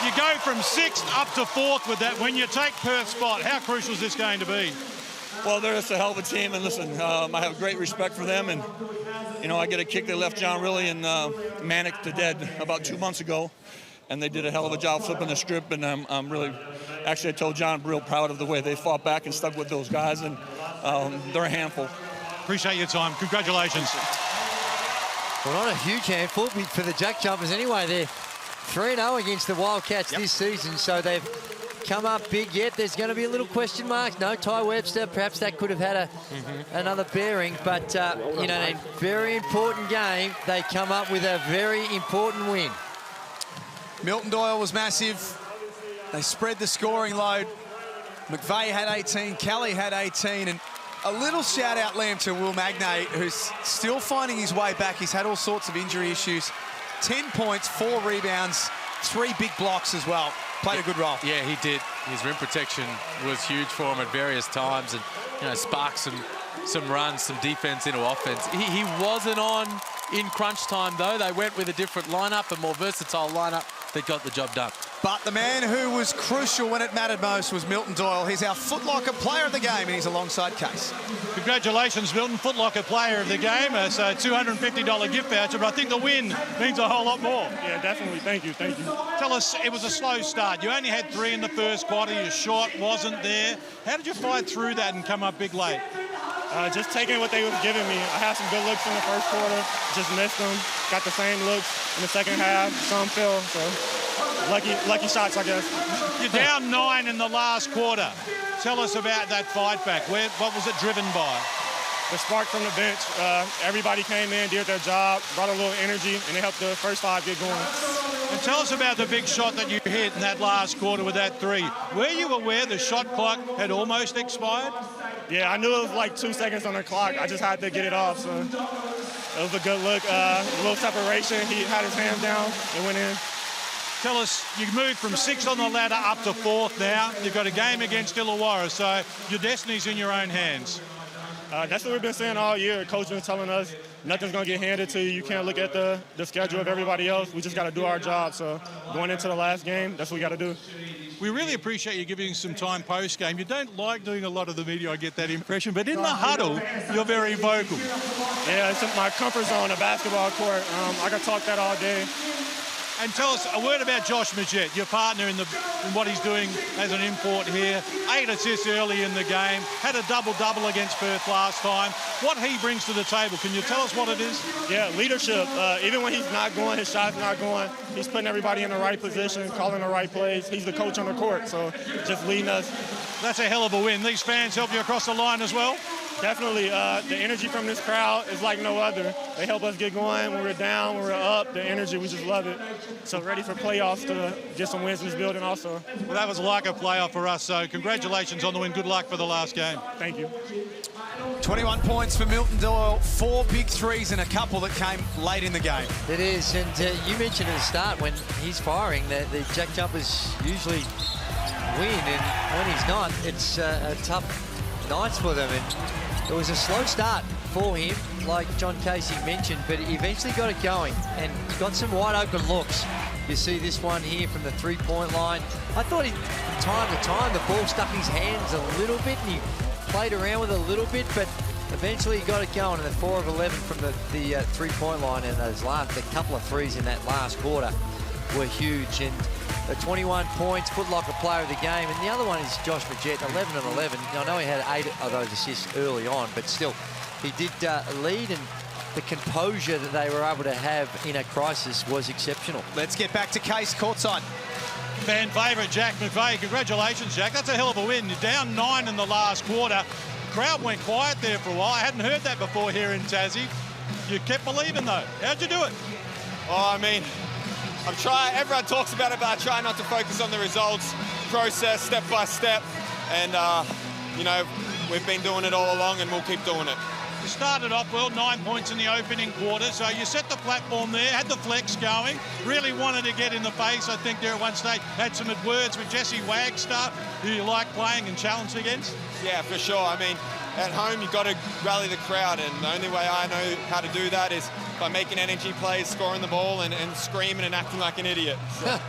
You go from 6th up to 4th with that. When you take Perth's spot, how crucial is this going to be? Well, they're just a hell of a team, and listen, I have great respect for them, and, you know, I get a kick. They left John really in manic to dead about 2 months ago, and they did a hell of a job flipping the script, and I'm really, actually I told John, I'm real proud of the way they fought back and stuck with those guys, and they're a handful. Appreciate your time. Congratulations. Well, not a huge handful for the JackJumpers anyway. They're 3-0 against the Wildcats this season, so they've come up big. Yet there's going to be a little question mark. No Ty Webster, perhaps that could have had another bearing, but you know, a very important game. They come up with a very important win. Milton Doyle was massive. They spread the scoring load. McVeigh had 18, Kelly had 18, and a little shout out, Liam, to Will Magnay, who's still finding his way back. He's had all sorts of injury issues. 10 points, 4 rebounds, 3 big blocks as well. Played a good role. Yeah, he did. His rim protection was huge for him at various times, and, you know, sparked some runs, some defense into offense. He wasn't on in crunch time, though. They went with a different lineup, a more versatile lineup that got the job done. But the man who was crucial when it mattered most was Milton Doyle. He's our Foot Locker player of the game, and he's alongside Case. Congratulations, Milton, Foot Locker player of the game. It's a $250 gift voucher, but I think the win means a whole lot more. Yeah, definitely. Thank you. Thank you. Tell us, it was a slow start. You only had 3 in the first quarter. Your shot wasn't there. How did you fight through that and come up big late? Just taking what they were giving me. I had some good looks in the first quarter, just missed them. Got the same looks in the second half, some fell, so lucky shots, I guess. You're down 9 in the last quarter. Tell us about that fight back. What was it driven by? The spark from the bench. Everybody came in, did their job, brought a little energy, and it helped the first 5 get going. And tell us about the big shot that you hit in that last quarter with that 3. Were you aware the shot clock had almost expired? Yeah, I knew it was like 2 seconds on the clock. I just had to get it off, so it was a good look. A little separation. He had his hand down and went in. Tell us, you moved from 6th on the ladder up to 4th now. You've got a game against Illawarra, so your destiny's in your own hands. That's what we've been saying all year. Coach been telling us nothing's going to get handed to you. You can't look at the schedule of everybody else. We just got to do our job. So going into the last game, that's what we got to do. We really appreciate you giving some time post-game. You don't like doing a lot of the media, I get that impression, but in the huddle, you're very vocal. Yeah, it's my comfort zone, a basketball court. I could talk that all day. And tell us a word about Josh Majette, your partner in what he's doing as an import here. 8 assists early in the game, had a double-double against Perth last time. What he brings to the table, can you tell us what it is? Yeah, leadership. Even when he's not going, his shot's not going, he's putting everybody in the right position, calling the right plays. He's the coach on the court, so just leading us. That's a hell of a win. These fans help you across the line as well? Definitely. The energy from this crowd is like no other. They help us get going when we're down, when we're up. The energy, we just love it. So ready for playoffs to get some wins in this building also. Well, that was like a playoff for us, so congratulations on the win. Good luck for the last game. Thank you. 21 points for Milton Doyle, 4 big threes and a couple that came late in the game. It is, and you mentioned at the start when he's firing that the Jack Jumpers usually win, and when he's not, it's a tough night for them. And it was a slow start for him, like John Casey mentioned, but he eventually got it going and got some wide open looks. You see this one here from the three-point line. I thought from time to time the ball stuck in his hands a little bit and he played around with it a little bit, but eventually he got it going. And the 4 of 11 from the three-point line, and those a couple of threes in that last quarter were huge. And the 21 points, Foot Locker player of the game. And the other one is Josh Majette, 11 and 11. I know he had 8 of those assists early on, but still, he did lead, and the composure that they were able to have in a crisis was exceptional. Let's get back to Case courtside. Fan favourite Jack McVeigh. Congratulations, Jack. That's a hell of a win. You're down 9 in the last quarter. The crowd went quiet there for a while. I hadn't heard that before here in Tassie. You kept believing, though. How'd you do it? Oh, I mean, I'm trying, everyone talks about it, but I try not to focus on the results, process, step by step. And, you know, we've been doing it all along and we'll keep doing it. You started off well, 9 points in the opening quarter, so you set the platform there, had the flex going, really wanted to get in the face, I think, there at one stage. Had some words with Jesse Wagstaff, who you like playing and challenged against? Yeah, for sure. I mean, at home, you've got to rally the crowd, and the only way I know how to do that is by making energy plays, scoring the ball, and screaming and acting like an idiot. So.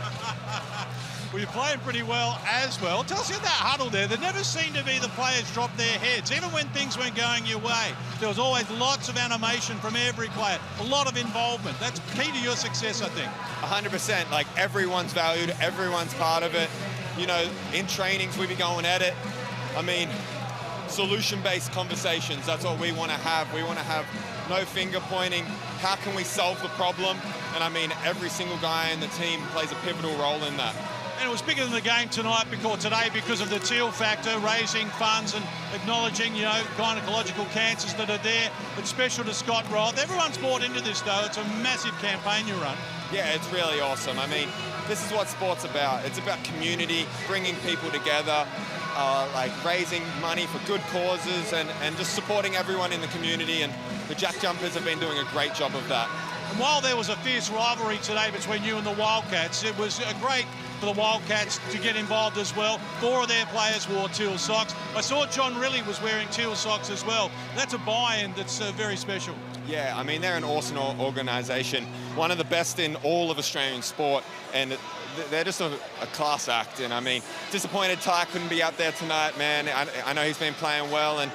Well, you're playing pretty well as well. Tell us in that huddle there never seemed to be the players drop their heads. Even when things weren't going your way, there was always lots of animation from every player, a lot of involvement. That's key to your success, I think. 100%. Like, everyone's valued, everyone's part of it. You know, in trainings, we be going at it. I mean, solution-based conversations, that's what we want to have. We want to have no finger pointing. How can we solve the problem? And I mean, every single guy in the team plays a pivotal role in that. And it was bigger than the game today because of the teal factor, raising funds and acknowledging, you know, gynecological cancers that are there. It's special to Scott Roth. Everyone's bought into this, though. It's a massive campaign you run. Yeah, it's really awesome. I mean, this is what sport's about. It's about community, bringing people together, like raising money for good causes and just supporting everyone in the community. And the JackJumpers have been doing a great job of that. And while there was a fierce rivalry today between you and the Wildcats, it was great for the Wildcats to get involved as well. 4 of their players wore teal socks. I saw John Riley was wearing teal socks as well. That's a buy-in that's very special. Yeah, I mean, they're an awesome organisation, one of the best in all of Australian sport, and they're just a class act. And I mean, disappointed Ty couldn't be out there tonight, man. I know he's been playing well, and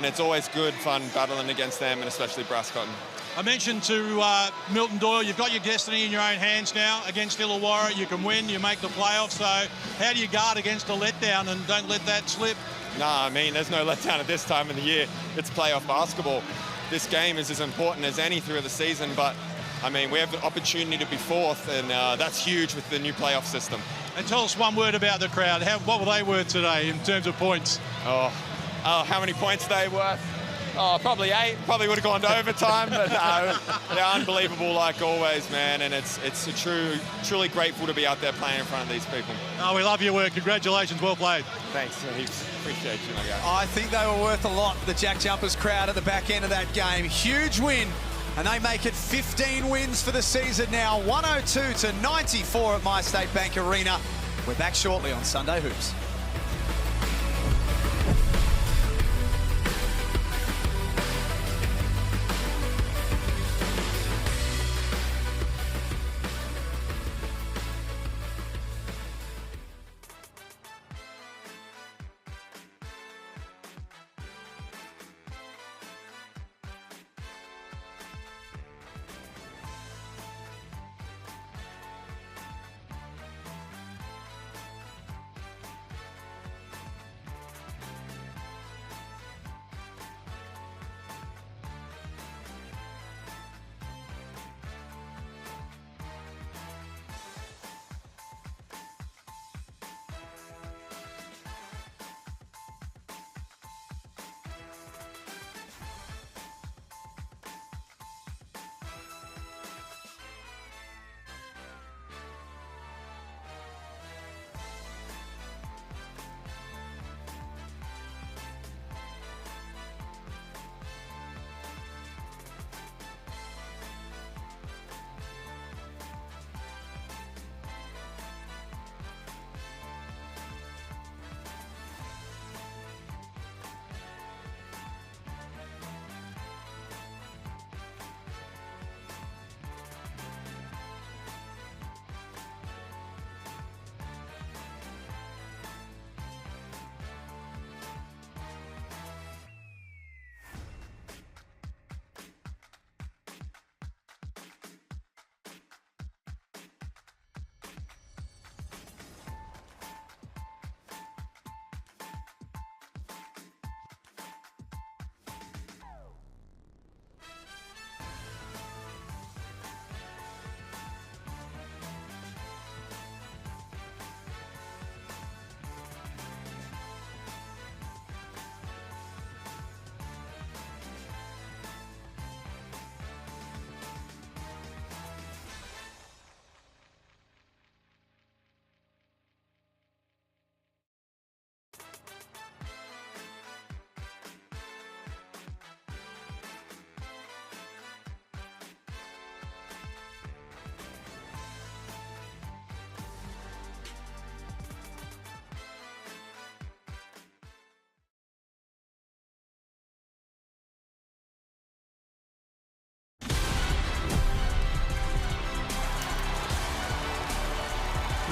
it's always good fun battling against them, and especially Brass Cotton. I mentioned to Milton Doyle, you've got your destiny in your own hands now against Illawarra. You can win, you make the playoffs. So how do you guard against a letdown and don't let that slip? Nah, I mean, there's no letdown at this time of the year. It's playoff basketball. This game is as important as any through the season, but I mean, we have the opportunity to be 4th, and that's huge with the new playoff system. And tell us one word about the crowd. What were they worth today in terms of points? Oh, how many points are they worth? Oh, probably 8. Probably would have gone to overtime, but no, they're unbelievable like always, man. And it's truly grateful to be out there playing in front of these people. Oh, we love your work. Congratulations, well played. Thanks, heaps. Appreciate you, my guy. I think they were worth a lot, the JackJumpers crowd at the back end of that game. Huge win, and they make it 15 wins for the season now. 102-94 at MyState Bank Arena. We're back shortly on Sunday Hoops.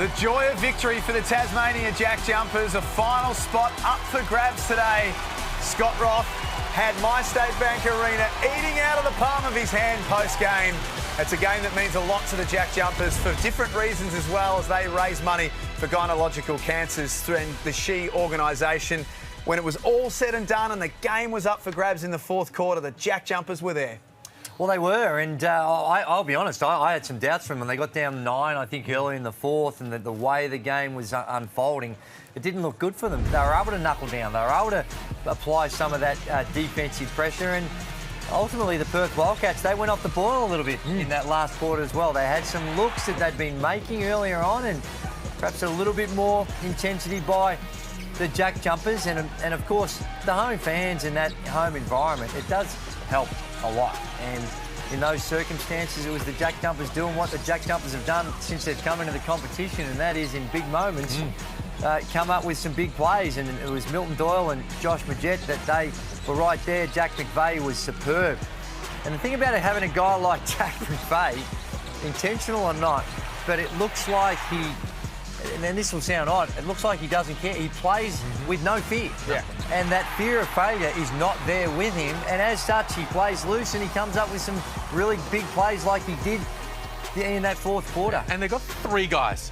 The joy of victory for the Tasmania JackJumpers. A final spot up for grabs today. Scott Roth had My State Bank Arena eating out of the palm of his hand post-game. It's a game that means a lot to the JackJumpers for different reasons, as well as they raise money for gynecological cancers through the She organisation. When it was all said and done and the game was up for grabs in the fourth quarter, the JackJumpers were there. Well, they were, and I'll be honest, I had some doubts from them. They got down 9, I think, early in the fourth, and the way the game was unfolding, it didn't look good for them. They were able to knuckle down. They were able to apply some of that defensive pressure, and ultimately the Perth Wildcats, they went off the boil a little bit in that last quarter as well. They had some looks that they'd been making earlier on, and perhaps a little bit more intensity by the JackJumpers, and of course, the home fans and that home environment, it does help a lot. And in those circumstances, it was the JackJumpers doing what the JackJumpers have done since they've come into the competition, and that is in big moments, come up with some big plays. And it was Milton Doyle and Josh Majette that they were right there. Jack McVeigh was superb. And the thing about it, having a guy like Jack McVeigh, intentional or not, but it looks like he, and this will sound odd, it looks like he doesn't care. He plays with no fear. Yeah. And that fear of failure is not there with him. And as such, he plays loose and he comes up with some really big plays like he did in that fourth quarter. And they've got 3 guys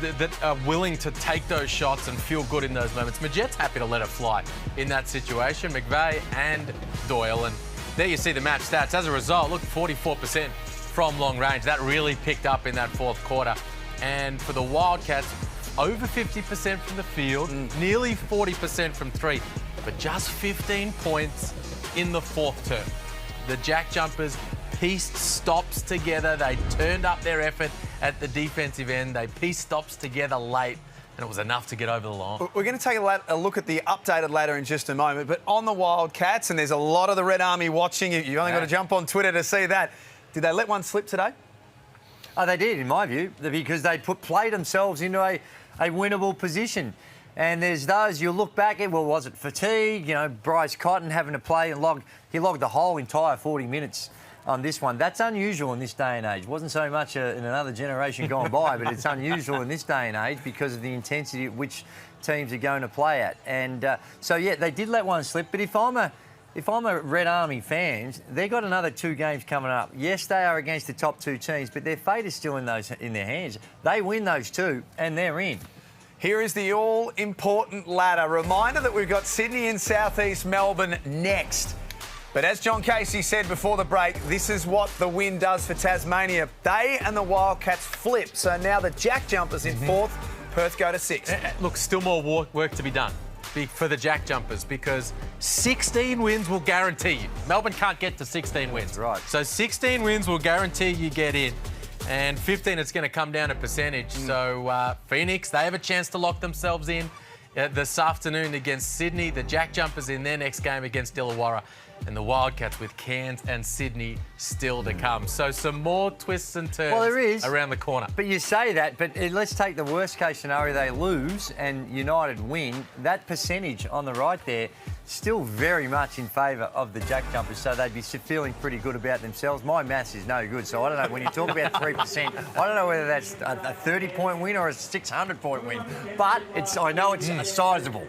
that are willing to take those shots and feel good in those moments. Majette's happy to let it fly in that situation, McVeigh and Doyle. And there you see the match stats. As a result, look, 44% from long range. That really picked up in that fourth quarter. And for the Wildcats, over 50% from the field, nearly 40% from 3, but just 15 points in the fourth term. The JackJumpers pieced stops together. They turned up their effort at the defensive end. They pieced stops together late, and it was enough to get over the line. We're going to take a look at the updated ladder in just a moment, but on the Wildcats, and there's a lot of the Red Army watching. You've only got to jump on Twitter to see that. Did they let one slip today? Oh, they did, in my view, because they played themselves into a winnable position. And there's those, you look back at, well, was it fatigue? You know, Bryce Cotton having to play and he logged the whole entire 40 minutes on this one. That's unusual in this day and age. It wasn't so much in another generation gone by, but it's unusual in this day and age because of the intensity at which teams are going to play at. And so, yeah, they did let one slip, but if I'm a Red Army fan, they've got another 2 games coming up. Yes, they are against the top 2 teams, but their fate is still in their hands. They win those 2, and they're in. Here is the all-important ladder. Reminder that we've got Sydney and South East Melbourne next. But as John Casey said before the break, this is what the win does for Tasmania. They and the Wildcats flip. So now the JackJumpers in 4th, Perth go to 6th. Look, still more work to be done for the JackJumpers, because 16 wins will guarantee you. Melbourne can't get to 16 wins. That's right. So 16 wins will guarantee you get in. And 15, it's going to come down to percentage. So Phoenix, they have a chance to lock themselves in this afternoon against Sydney. The JackJumpers in their next game against Illawarra. And the Wildcats with Cairns and Sydney still to come. So some more twists and turns around the corner. But you say that, but let's take the worst case scenario. They lose and United win. That percentage on the right there, still very much in favour of the JackJumpers. So they'd be feeling pretty good about themselves. My maths is no good, so I don't know. When you talk about 3%, I don't know whether that's a 30-point win or a 600-point win. But I know it's sizable.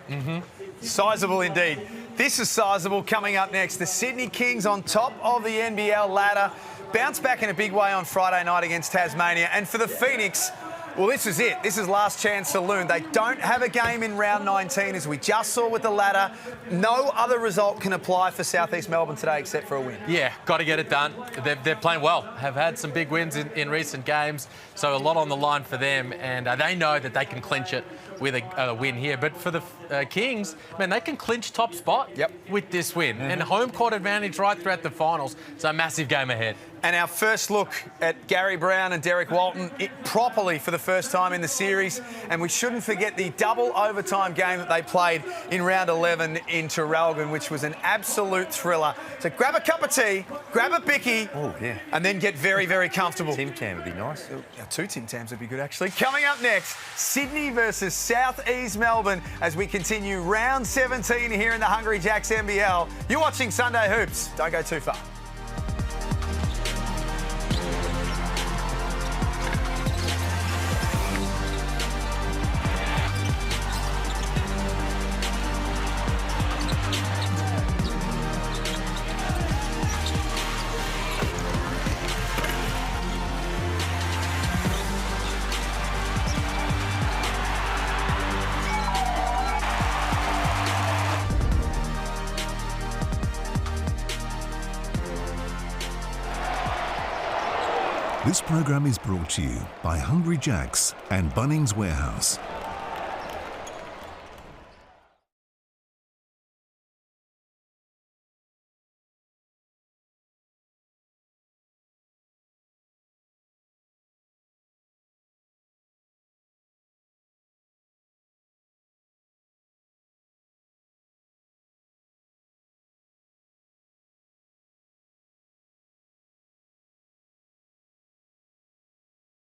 Sizable indeed. This is sizable. Coming up next, the Sydney Kings on top of the NBL ladder. Bounced back in a big way on Friday night against Tasmania. And for the Phoenix, well, this is it. This is last chance saloon. They don't have a game in round 19, as we just saw with the ladder. No other result can apply for South East Melbourne today except for a win. Yeah, got to get it done. They're playing well. Have had some big wins in recent games, so a lot on the line for them, and they know that they can clinch it with a win here. But for the Kings, man, they can clinch top spot with this win. And home court advantage right throughout the finals. So a massive game ahead. And our first look at Gary Brown and Derek Walton properly for the first time in the series. And we shouldn't forget the double overtime game that they played in round 11 in Traralgon, which was an absolute thriller. So grab a cup of tea, grab a bicky, and then get very, very comfortable. Tim Tam would be nice. 2 Tim Tams would be good, actually. Coming up next, Sydney versus South East Melbourne as we continue round 17 here in the Hungry Jacks NBL. You're watching Sunday Hoops. Don't go too far. This program is brought to you by Hungry Jack's and Bunnings Warehouse.